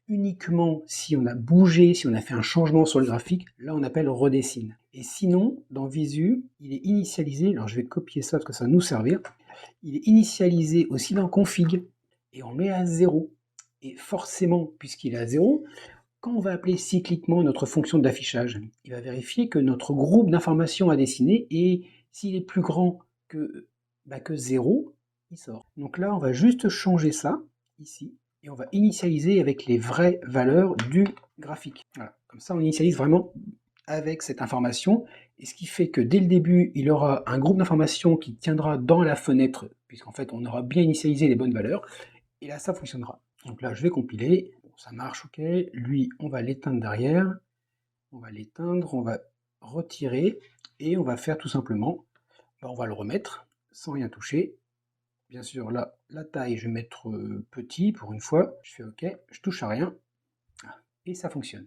Uniquement si on a bougé, si on a fait un changement sur le graphique, là on appelle redessine. Et sinon, dans Visu, il est initialisé, alors je vais copier ça parce que ça va nous servir, il est initialisé aussi dans config, et on le met à 0. Et forcément, puisqu'il est à 0, quand on va appeler cycliquement notre fonction d'affichage, il va vérifier que notre groupe d'informations à dessiner, et s'il est plus grand que 0, il sort. Donc là, on va juste changer ça, ici, et on va initialiser avec les vraies valeurs du graphique. Voilà. Comme ça, on initialise vraiment avec cette information, et ce qui fait que dès le début, il aura un groupe d'informations qui tiendra dans la fenêtre, puisqu'en fait, on aura bien initialisé les bonnes valeurs, et là, ça fonctionnera. Donc là, je vais compiler, bon, ça marche, ok. Lui, on va l'éteindre derrière, on va l'éteindre, on va retirer, et on va faire tout simplement, on va le remettre sans rien toucher. Bien sûr, là, la taille, je vais mettre petit pour une fois, je fais ok, je touche à rien, et ça fonctionne.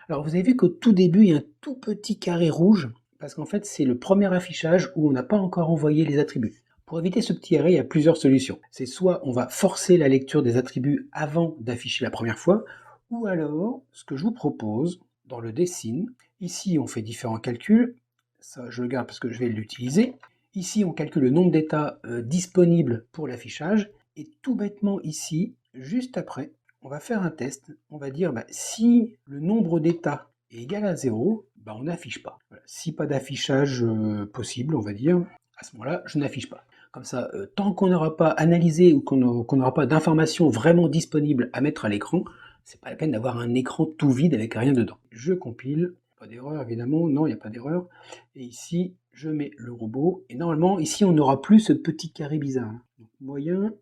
Alors vous avez vu qu'au tout début, il y a un tout petit carré rouge, parce qu'en fait, c'est le premier affichage où on n'a pas encore envoyé les attributs. Pour éviter ce petit carré, il y a plusieurs solutions. C'est soit on va forcer la lecture des attributs avant d'afficher la première fois, ou alors, ce que je vous propose, dans le dessine, ici on fait différents calculs, ça je le garde parce que je vais l'utiliser. Ici on calcule le nombre d'états disponibles pour l'affichage, et tout bêtement ici, juste après, on va faire un test, on va dire si le nombre d'états est égal à 0, on n'affiche pas. Voilà. Si pas d'affichage possible, on va dire, à ce moment-là, je n'affiche pas. Comme ça, tant qu'on n'aura pas analysé ou qu'on n'aura pas d'informations vraiment disponibles à mettre à l'écran, c'est pas la peine d'avoir un écran tout vide avec rien dedans. Je compile, pas d'erreur évidemment, non, il n'y a pas d'erreur. Et ici, je mets le robot, et normalement, ici, on n'aura plus ce petit carré bizarre. Donc, moyen,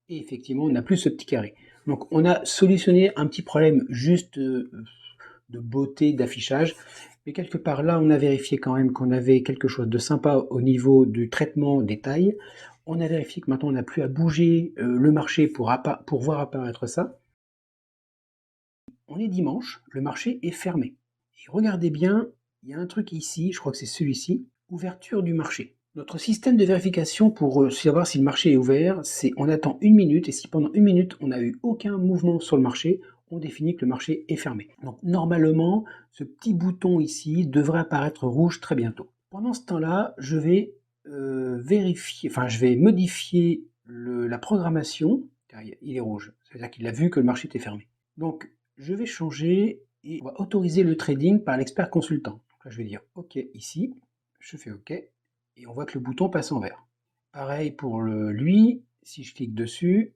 et effectivement, on n'a plus ce petit carré. Donc on a solutionné un petit problème juste de beauté, d'affichage, mais quelque part là, on a vérifié quand même qu'on avait quelque chose de sympa au niveau du traitement des tailles. On a vérifié que maintenant on n'a plus à bouger le marché pour voir apparaître ça. On est dimanche, le marché est fermé. Et regardez bien, il y a un truc ici, je crois que c'est celui-ci, ouverture du marché. Notre système de vérification pour savoir si le marché est ouvert, c'est on attend 1 minute et si pendant 1 minute on n'a eu aucun mouvement sur le marché, on définit que le marché est fermé. Donc normalement, ce petit bouton ici devrait apparaître rouge très bientôt. Pendant ce temps-là, je vais je vais modifier la programmation, car il est rouge, c'est-à-dire qu'il a vu que le marché était fermé. Donc je vais changer et on va autoriser le trading par l'expert consultant. Donc là, je vais dire OK ici, je fais OK, et on voit que le bouton passe en vert. Pareil pour lui, si je clique dessus,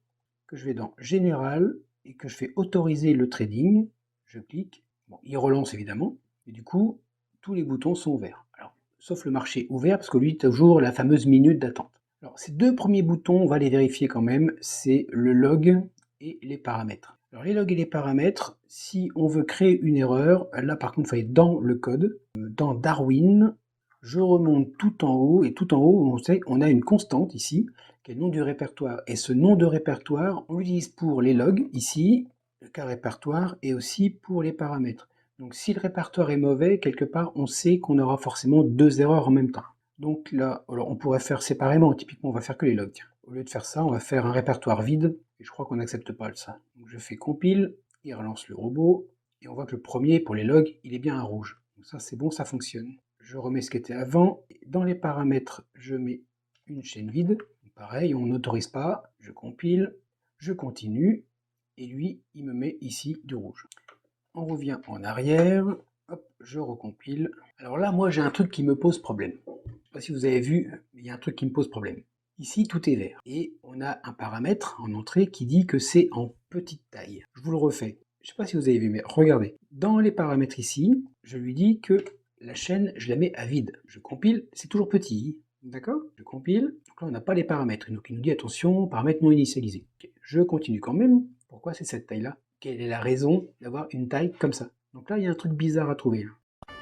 que je vais dans Général et que je fais autoriser le trading, je clique, bon, il relance évidemment, et du coup, tous les boutons sont verts. Alors, sauf le marché ouvert, parce que lui, toujours la fameuse minute d'attente. Alors, ces deux premiers boutons, on va les vérifier quand même, c'est le log et les paramètres. Alors, les logs et les paramètres, si on veut créer une erreur, là par contre, il faut aller dans le code, dans Darwin, je remonte tout en haut, et tout en haut, on sait qu'on a une constante ici, qui est le nom du répertoire. Et ce nom de répertoire, on l'utilise pour les logs, ici, le cas répertoire, et aussi pour les paramètres. Donc si le répertoire est mauvais, quelque part, on sait qu'on aura forcément deux erreurs en même temps. Donc là, alors on pourrait faire séparément, typiquement on va faire que les logs. Au lieu de faire ça, on va faire un répertoire vide, et je crois qu'on n'accepte pas ça. Donc je fais compile, il relance le robot, et on voit que le premier, pour les logs, il est bien à rouge. Donc ça c'est bon, ça fonctionne. Je remets ce qui était avant, dans les paramètres, je mets une chaîne vide, pareil, on n'autorise pas, je compile, je continue, et lui, il me met ici du rouge. On revient en arrière, hop, je recompile. Alors là, moi j'ai un truc qui me pose problème. Je ne sais pas si vous avez vu, mais il y a un truc qui me pose problème. Ici, tout est vert. Et on a un paramètre en entrée qui dit que c'est en petite taille. Je vous le refais. Je ne sais pas si vous avez vu, mais regardez. Dans les paramètres ici, je lui dis que la chaîne, je la mets à vide. Je compile, c'est toujours petit. D'accord? Je compile. Donc là, on n'a pas les paramètres. Donc il nous dit attention, paramètres non initialisés. Okay. Je continue quand même. Pourquoi c'est cette taille-là? Quelle est la raison d'avoir une taille comme ça? Donc là, il y a un truc bizarre à trouver.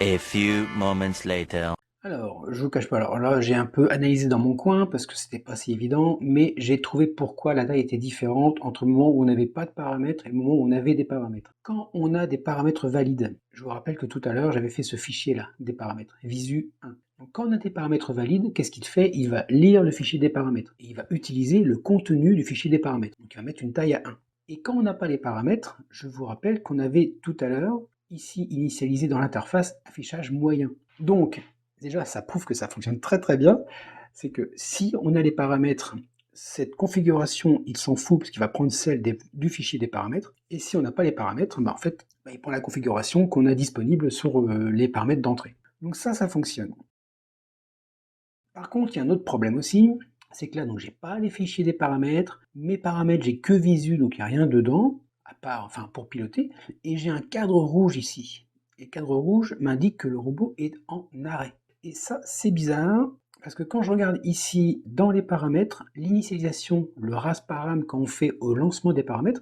A few moments later. Alors, je vous cache pas, alors là, j'ai un peu analysé dans mon coin parce que c'était pas si évident, mais j'ai trouvé pourquoi la taille était différente entre le moment où on n'avait pas de paramètres et le moment où on avait des paramètres. Quand on a des paramètres valides, je vous rappelle que tout à l'heure, j'avais fait ce fichier-là, des paramètres, visu 1. Donc quand on a des paramètres valides, qu'est-ce qu'il fait? Il va lire le fichier des paramètres et il va utiliser le contenu du fichier des paramètres. Donc il va mettre une taille à 1. Et quand on n'a pas les paramètres, je vous rappelle qu'on avait tout à l'heure, ici initialisé dans l'interface, affichage moyen. Donc, déjà, ça prouve que ça fonctionne très très bien. C'est que si on a les paramètres, cette configuration, il s'en fout parce qu'il va prendre celle du fichier des paramètres. Et si on n'a pas les paramètres, en fait, il prend la configuration qu'on a disponible sur les paramètres d'entrée. Donc ça fonctionne. Par contre, il y a un autre problème aussi, c'est que là, donc j'ai pas les fichiers des paramètres. Mes paramètres, j'ai que visu, donc il n'y a rien dedans, à part, enfin, pour piloter. Et j'ai un cadre rouge ici. Et le cadre rouge m'indique que le robot est en arrêt. Et ça, c'est bizarre, parce que quand je regarde ici dans les paramètres, l'initialisation, le RASParam, quand on fait au lancement des paramètres,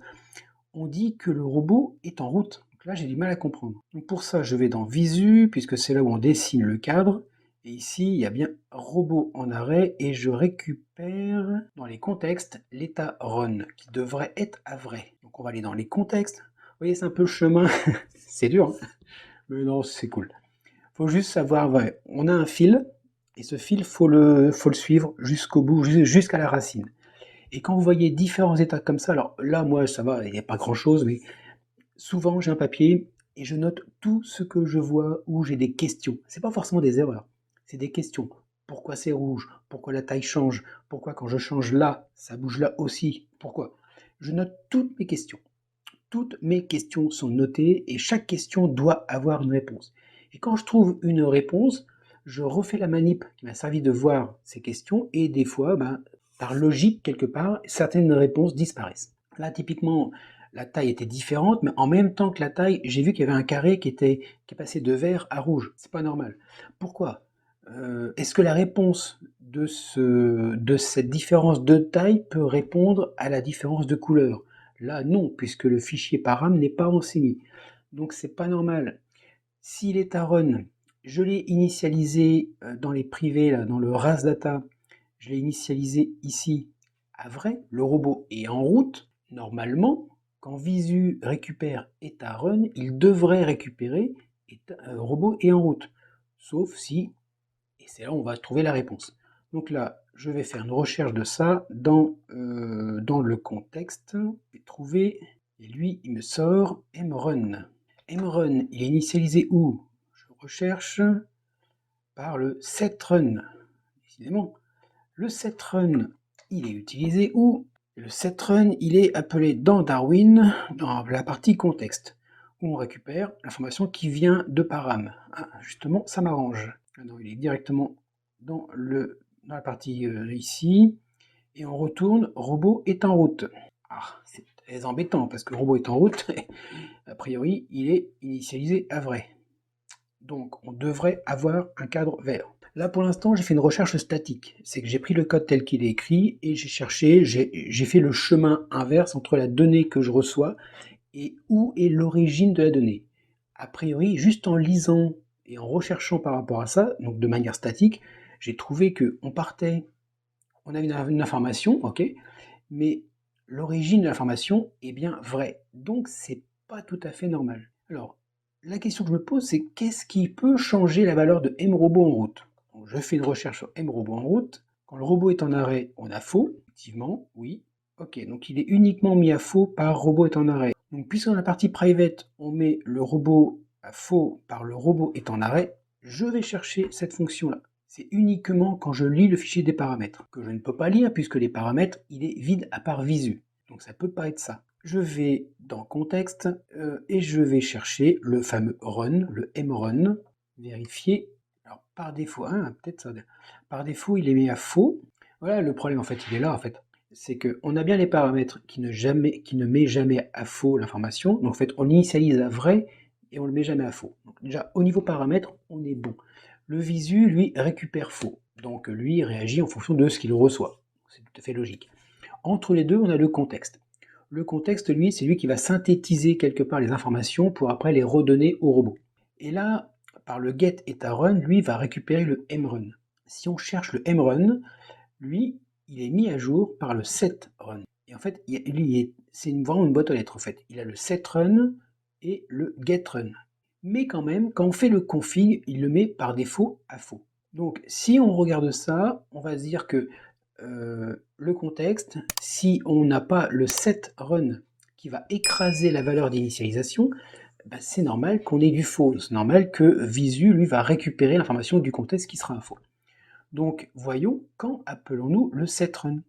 on dit que le robot est en route. Donc là, j'ai du mal à comprendre. Donc pour ça, je vais dans Visu, puisque c'est là où on dessine le cadre. Et ici, il y a bien robot en arrêt, et je récupère dans les contextes l'état run, qui devrait être à vrai. Donc on va aller dans les contextes. Vous voyez, c'est un peu le chemin. C'est dur, hein, mais non, c'est cool. Faut juste savoir, ouais, on a un fil, et ce fil, faut le suivre jusqu'au bout, jusqu'à la racine. Et quand vous voyez différents états comme ça, alors là, moi, ça va, il n'y a pas grand-chose, mais souvent, j'ai un papier et je note tout ce que je vois où j'ai des questions. C'est pas forcément des erreurs, c'est des questions. Pourquoi c'est rouge? Pourquoi la taille change? Pourquoi quand je change là, ça bouge là aussi? Pourquoi? Je note toutes mes questions. Toutes mes questions sont notées et chaque question doit avoir une réponse. Et quand je trouve une réponse, je refais la manip qui m'a servi de voir ces questions et des fois, par logique quelque part, certaines réponses disparaissent. Là, typiquement, la taille était différente, mais en même temps que la taille, j'ai vu qu'il y avait un carré qui est passé de vert à rouge. C'est pas normal. Pourquoi? Est-ce que la réponse de cette différence de taille peut répondre à la différence de couleur? Là, non, puisque le fichier param n'est pas enseigné. Donc, c'est pas normal. S'il est à run, je l'ai initialisé dans les privés, là, dans le RAS data, je l'ai initialisé ici à vrai, le robot est en route. Normalement, quand Visu récupère est à run, il devrait récupérer robot est en route. Sauf si, et c'est là où on va trouver la réponse. Donc là, je vais faire une recherche de ça dans le contexte. Je vais trouver, et lui, il me sort mrun. Mrun, il est initialisé où? Je recherche par le setrun. Décidément, le setrun, il est utilisé où? Le setrun, il est appelé dans Darwin, dans la partie contexte, où on récupère l'information qui vient de param. Ah, justement, ça m'arrange. Alors, il est directement dans la partie ici, et on retourne robot est en route. Ah, c'est très embêtant parce que robot est en route, a priori, il est initialisé à vrai. Donc, on devrait avoir un cadre vert. Là, pour l'instant, j'ai fait une recherche statique. C'est que j'ai pris le code tel qu'il est écrit et j'ai cherché, j'ai fait le chemin inverse entre la donnée que je reçois et où est l'origine de la donnée. A priori, juste en lisant et en recherchant par rapport à ça, donc de manière statique, j'ai trouvé qu'on partait, on avait une information, ok, mais l'origine de l'information est bien vraie. Donc, c'est pas tout à fait normal. Alors, la question que je me pose, c'est qu'est-ce qui peut changer la valeur de mrobot en route? Donc, je fais une recherche sur mrobot en route. Quand le robot est en arrêt, on a faux. Effectivement, oui. Ok, donc il est uniquement mis à faux par robot est en arrêt. Donc, puisque dans la partie private, on met le robot à faux par le robot est en arrêt, je vais chercher cette fonction-là. C'est uniquement quand je lis le fichier des paramètres, que je ne peux pas lire puisque les paramètres, il est vide à part visu. Donc ça ne peut pas être ça. Je vais dans contexte et je vais chercher le fameux run, le mrun, vérifier. Alors par défaut, hein, peut-être ça. Par défaut, il est mis à faux. Voilà, le problème en fait, il est là en fait. C'est qu'on a bien les paramètres qui ne met jamais à faux l'information. Donc en fait, on l'initialise à vrai et on ne le met jamais à faux. Donc déjà, au niveau paramètres, on est bon. Le visu, lui, récupère faux. Donc lui réagit en fonction de ce qu'il reçoit. C'est tout à fait logique. Entre les deux, on a le contexte. Le contexte, lui, c'est lui qui va synthétiser quelque part les informations pour après les redonner au robot. Et là, par le get et run, lui va récupérer le mrun. Si on cherche le mrun, lui, il est mis à jour par le setrun. Et en fait, c'est vraiment une boîte aux lettres en fait. Il a le setrun et le getrun. Mais quand même, quand on fait le config, il le met par défaut à faux. Donc si on regarde ça, on va se dire que le contexte, si on n'a pas le setrun qui va écraser la valeur d'initialisation, ben c'est normal qu'on ait du faux. C'est normal que Visu, lui, va récupérer l'information du contexte qui sera un faux. Donc voyons, quand appelons-nous le setrun?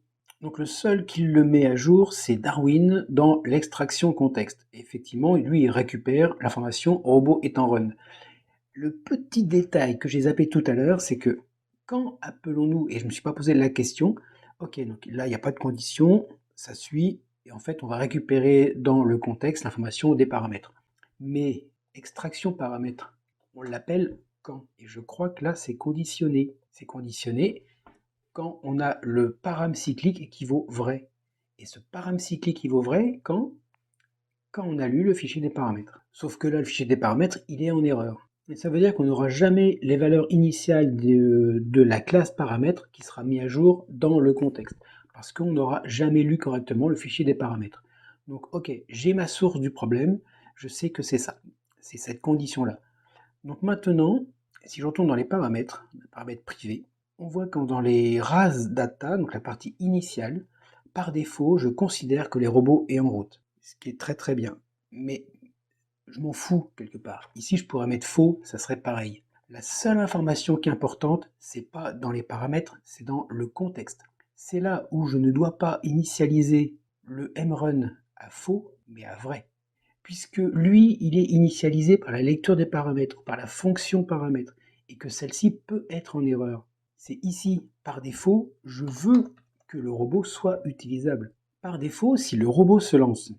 Donc le seul qui le met à jour, c'est Darwin dans l'extraction contexte. Effectivement, lui, il récupère l'information robot est en run. Le petit détail que j'ai zappé tout à l'heure, c'est que quand appelons-nous, et je ne me suis pas posé la question, ok, donc là, il n'y a pas de condition, ça suit, et en fait, on va récupérer dans le contexte l'information des paramètres. Mais extraction paramètres, on l'appelle quand? Et je crois que là, c'est conditionné. C'est conditionné quand on a le param cyclique qui vaut vrai. Et ce param cyclique qui vaut vrai quand on a lu le fichier des paramètres. Sauf que là, le fichier des paramètres, il est en erreur. Et ça veut dire qu'on n'aura jamais les valeurs initiales de la classe paramètres qui sera mis à jour dans le contexte. Parce qu'on n'aura jamais lu correctement le fichier des paramètres. Donc, ok, j'ai ma source du problème, je sais que c'est ça. C'est cette condition-là. Donc maintenant, si je retourne dans les paramètres privés, on voit que dans les RAS data, donc la partie initiale, par défaut, je considère que les robots est en route. Ce qui est très très bien. Mais je m'en fous quelque part. Ici, je pourrais mettre faux, ça serait pareil. La seule information qui est importante, c'est pas dans les paramètres, c'est dans le contexte. C'est là où je ne dois pas initialiser le mrun à faux, mais à vrai. Puisque lui, il est initialisé par la lecture des paramètres, par la fonction paramètre, et que celle-ci peut être en erreur. C'est ici, par défaut, je veux que le robot soit utilisable. Par défaut, si le robot se lance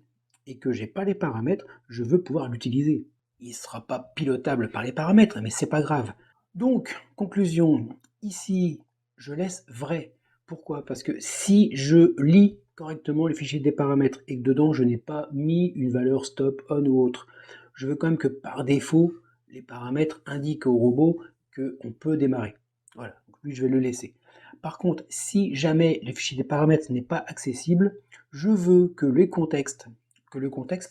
et que j'ai pas les paramètres, je veux pouvoir l'utiliser. Il ne sera pas pilotable par les paramètres, mais c'est pas grave. Donc, conclusion, ici, je laisse vrai. Pourquoi? Parce que si je lis correctement le fichier des paramètres et que dedans je n'ai pas mis une valeur stop, on ou autre, je veux quand même que par défaut, les paramètres indiquent au robot qu'on peut démarrer. Voilà, donc lui je vais le laisser. Par contre, si jamais le fichier des paramètres n'est pas accessible, je veux que le contexte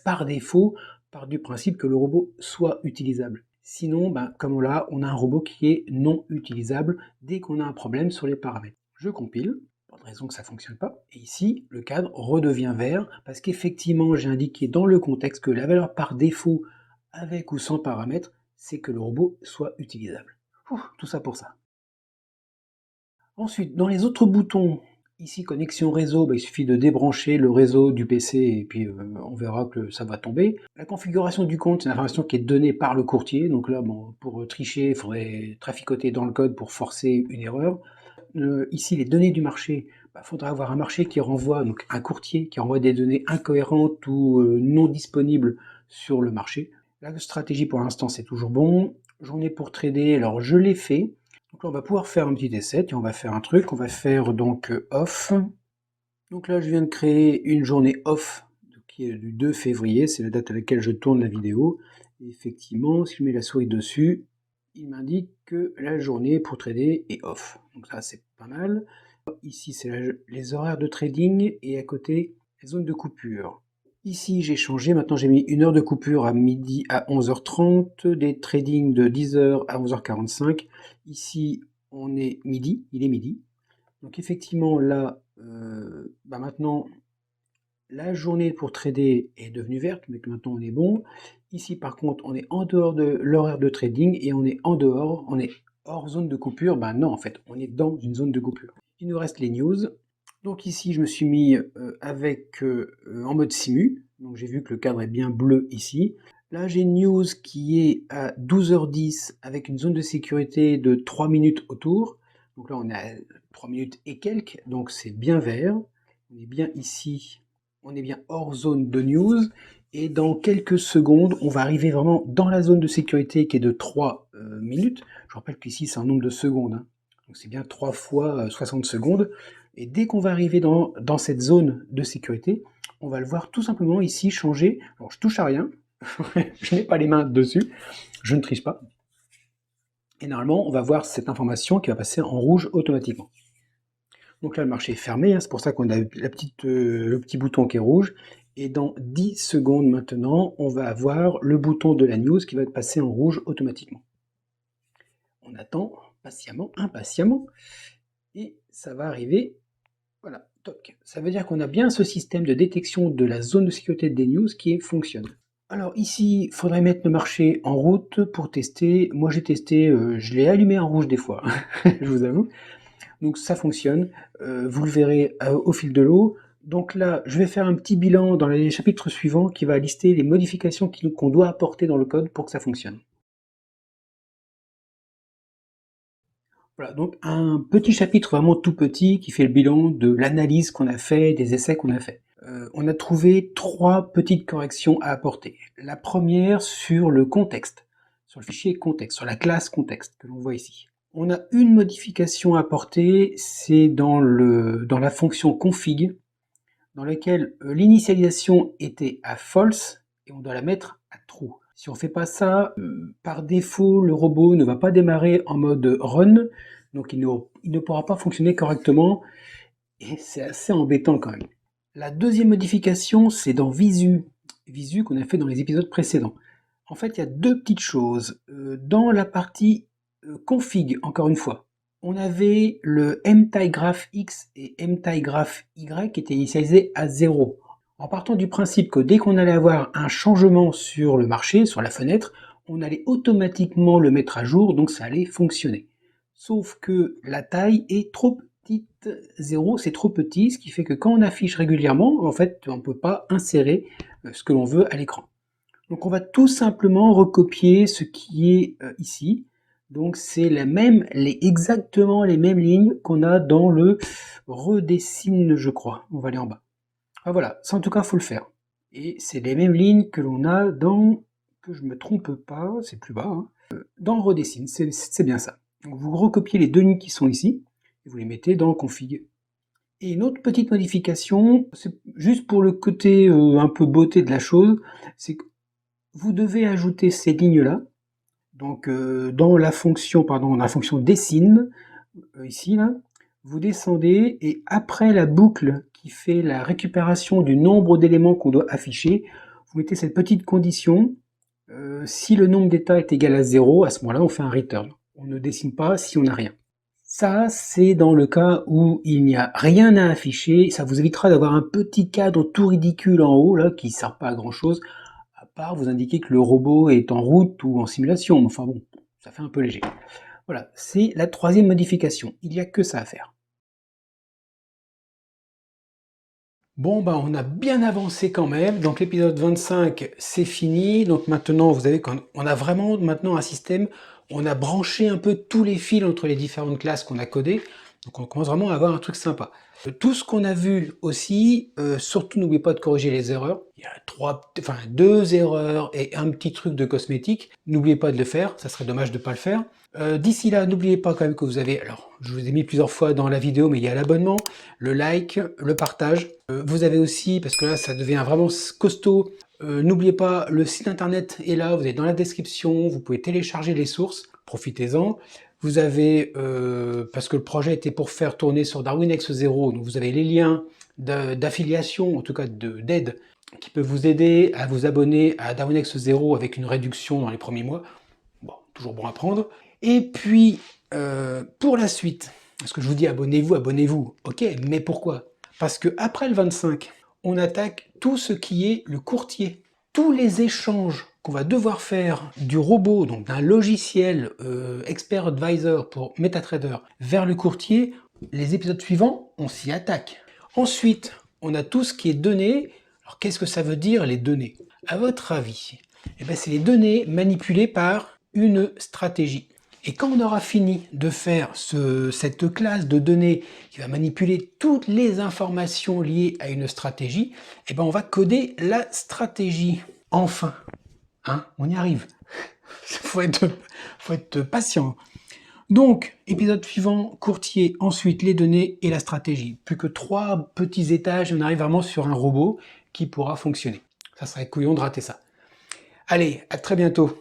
par défaut part du principe que le robot soit utilisable. Sinon, comme là, on a un robot qui est non utilisable dès qu'on a un problème sur les paramètres. Je compile, pas de raison que ça ne fonctionne pas, et ici, le cadre redevient vert, parce qu'effectivement, j'ai indiqué dans le contexte que la valeur par défaut, avec ou sans paramètres, c'est que le robot soit utilisable. Tout ça pour ça. Ensuite, dans les autres boutons, ici connexion réseau, il suffit de débrancher le réseau du PC et puis on verra que ça va tomber. La configuration du compte, c'est une information qui est donnée par le courtier, donc là pour tricher, il faudrait traficoter dans le code pour forcer une erreur. Ici les données du marché, il faudra avoir un marché qui renvoie, donc un courtier qui renvoie des données incohérentes ou non disponibles sur le marché. La stratégie pour l'instant c'est toujours bon. Journée pour trader, alors je l'ai fait. Donc là, on va pouvoir faire un petit essai, et on va faire un truc, on va faire donc off. Donc là, je viens de créer une journée off, qui est du 2 février, c'est la date à laquelle je tourne la vidéo. Et effectivement, si je mets la souris dessus, il m'indique que la journée pour trader est off. Donc ça, c'est pas mal. Ici, c'est les horaires de trading, et à côté, les zones de coupure. Ici, j'ai changé, maintenant j'ai mis une heure de coupure à midi à 11h30, des tradings de 10h à 11h45. Ici, on est midi, il est midi. Donc effectivement, là, maintenant, la journée pour trader est devenue verte, mais que maintenant on est bon. Ici, par contre, on est en dehors de l'horaire de trading et on est hors zone de coupure. Non, en fait, on est dans une zone de coupure. Il nous reste les news. Donc ici, je me suis mis en mode simu. Donc j'ai vu que le cadre est bien bleu ici. Là, j'ai une news qui est à 12h10 avec une zone de sécurité de 3 minutes autour. Donc là, on est à 3 minutes et quelques, donc c'est bien vert. On est bien ici, on est bien hors zone de news. Et dans quelques secondes, on va arriver vraiment dans la zone de sécurité qui est de 3 minutes. Je rappelle qu'ici, c'est un nombre de secondes. Donc c'est bien 3 fois 60 secondes. Et dès qu'on va arriver dans cette zone de sécurité, on va le voir tout simplement ici changer. Alors je touche à rien, je n'ai pas les mains dessus, je ne triche pas. Et normalement, on va voir cette information qui va passer en rouge automatiquement. Donc là, le marché est fermé, c'est pour ça qu'on a le petit bouton qui est rouge. Et dans 10 secondes maintenant, on va avoir le bouton de la news qui va passer en rouge automatiquement. On attend patiemment, impatiemment, et ça va arriver. Voilà, toc. Ça veut dire qu'on a bien ce système de détection de la zone de sécurité des news qui fonctionne. Alors ici, il faudrait mettre le marché en route pour tester. Moi j'ai testé, je l'ai allumé en rouge des fois, je vous avoue. Donc ça fonctionne, vous le verrez au fil de l'eau. Donc là, je vais faire un petit bilan dans les chapitres suivants qui va lister les modifications qu'on doit apporter dans le code pour que ça fonctionne. Voilà, donc un petit chapitre vraiment tout petit qui fait le bilan de l'analyse qu'on a fait, des essais qu'on a fait. On a trouvé 3 petites corrections à apporter. La première sur le contexte, sur le fichier contexte, sur la classe contexte que l'on voit ici. On a une modification à apporter, c'est dans la fonction config, dans laquelle l'initialisation était à false et on doit la mettre à true. Si on ne fait pas ça, par défaut, le robot ne va pas démarrer en mode run, donc il ne pourra pas fonctionner correctement, et c'est assez embêtant quand même. La deuxième modification, c'est dans Visu qu'on a fait dans les épisodes précédents. En fait, il y a 2 petites choses. Dans la partie config, encore une fois, on avait le mtygraph X et mtygraph Y qui étaient initialisés à 0. En partant du principe que dès qu'on allait avoir un changement sur le marché, sur la fenêtre, on allait automatiquement le mettre à jour, donc ça allait fonctionner. Sauf que la taille est trop petite, 0 c'est trop petit, ce qui fait que quand on affiche régulièrement, en fait on ne peut pas insérer ce que l'on veut à l'écran. Donc on va tout simplement recopier ce qui est ici. Donc c'est exactement les mêmes lignes qu'on a dans le redessine, je crois. On va aller en bas. Ah, voilà, ça en tout cas, il faut le faire. Et c'est les mêmes lignes que l'on a dans, que je ne me trompe pas, c'est plus bas, dans redessine, c'est bien ça. Donc vous recopiez les 2 lignes qui sont ici, et vous les mettez dans config. Et une autre petite modification, c'est juste pour le côté un peu beauté de la chose, c'est que vous devez ajouter ces lignes-là. Donc dans la fonction dessine, ici là, vous descendez et après la boucle qui fait la récupération du nombre d'éléments qu'on doit afficher, vous mettez cette petite condition. Si le nombre d'états est égal à 0, à ce moment-là on fait un return. On ne dessine pas si on n'a rien. Ça, c'est dans le cas où il n'y a rien à afficher. Ça vous évitera d'avoir un petit cadre tout ridicule en haut, là, qui ne sert pas à grand chose, à part vous indiquer que le robot est en route ou en simulation. Enfin bon, ça fait un peu léger. Voilà, c'est la troisième modification. Il n'y a que ça à faire. Bon, bah, on a bien avancé quand même. Donc l'épisode 25, c'est fini. Donc maintenant, vous avez on a vraiment maintenant un système. On a branché un peu tous les fils entre les différentes classes qu'on a codées. Donc on commence vraiment à avoir un truc sympa. Tout ce qu'on a vu aussi, surtout n'oubliez pas de corriger les erreurs. Il y a 2 erreurs et un petit truc de cosmétique. N'oubliez pas de le faire, ça serait dommage de ne pas le faire. D'ici là, n'oubliez pas quand même que vous avez, alors je vous ai mis plusieurs fois dans la vidéo, mais il y a l'abonnement, le like, le partage. Vous avez aussi, parce que là ça devient vraiment costaud, n'oubliez pas, le site internet est là, vous êtes dans la description, vous pouvez télécharger les sources, profitez-en. Vous avez, parce que le projet était pour faire tourner sur DarwinX 0, donc vous avez les liens d'affiliation, en tout cas d'aide, qui peuvent vous aider à vous abonner à DarwinX 0 avec une réduction dans les premiers mois. Bon, toujours bon à prendre. Et puis, pour la suite, parce que je vous dis abonnez-vous, ok, mais pourquoi? Parce que après le 25, on attaque tout ce qui est le courtier. Tous les échanges qu'on va devoir faire du robot, donc d'un logiciel Expert Advisor pour MetaTrader vers le courtier, les épisodes suivants, on s'y attaque. Ensuite, on a tout ce qui est données. Alors qu'est-ce que ça veut dire les données? À votre avis, eh ben, c'est les données manipulées par une stratégie. Et quand on aura fini de faire cette classe de données qui va manipuler toutes les informations liées à une stratégie, eh ben on va coder la stratégie. Enfin, hein, on y arrive. faut être patient. Donc, épisode suivant, courtier, ensuite les données et la stratégie. Plus que 3 petits étages, on arrive vraiment sur un robot qui pourra fonctionner. Ça serait couillon de rater ça. Allez, à très bientôt.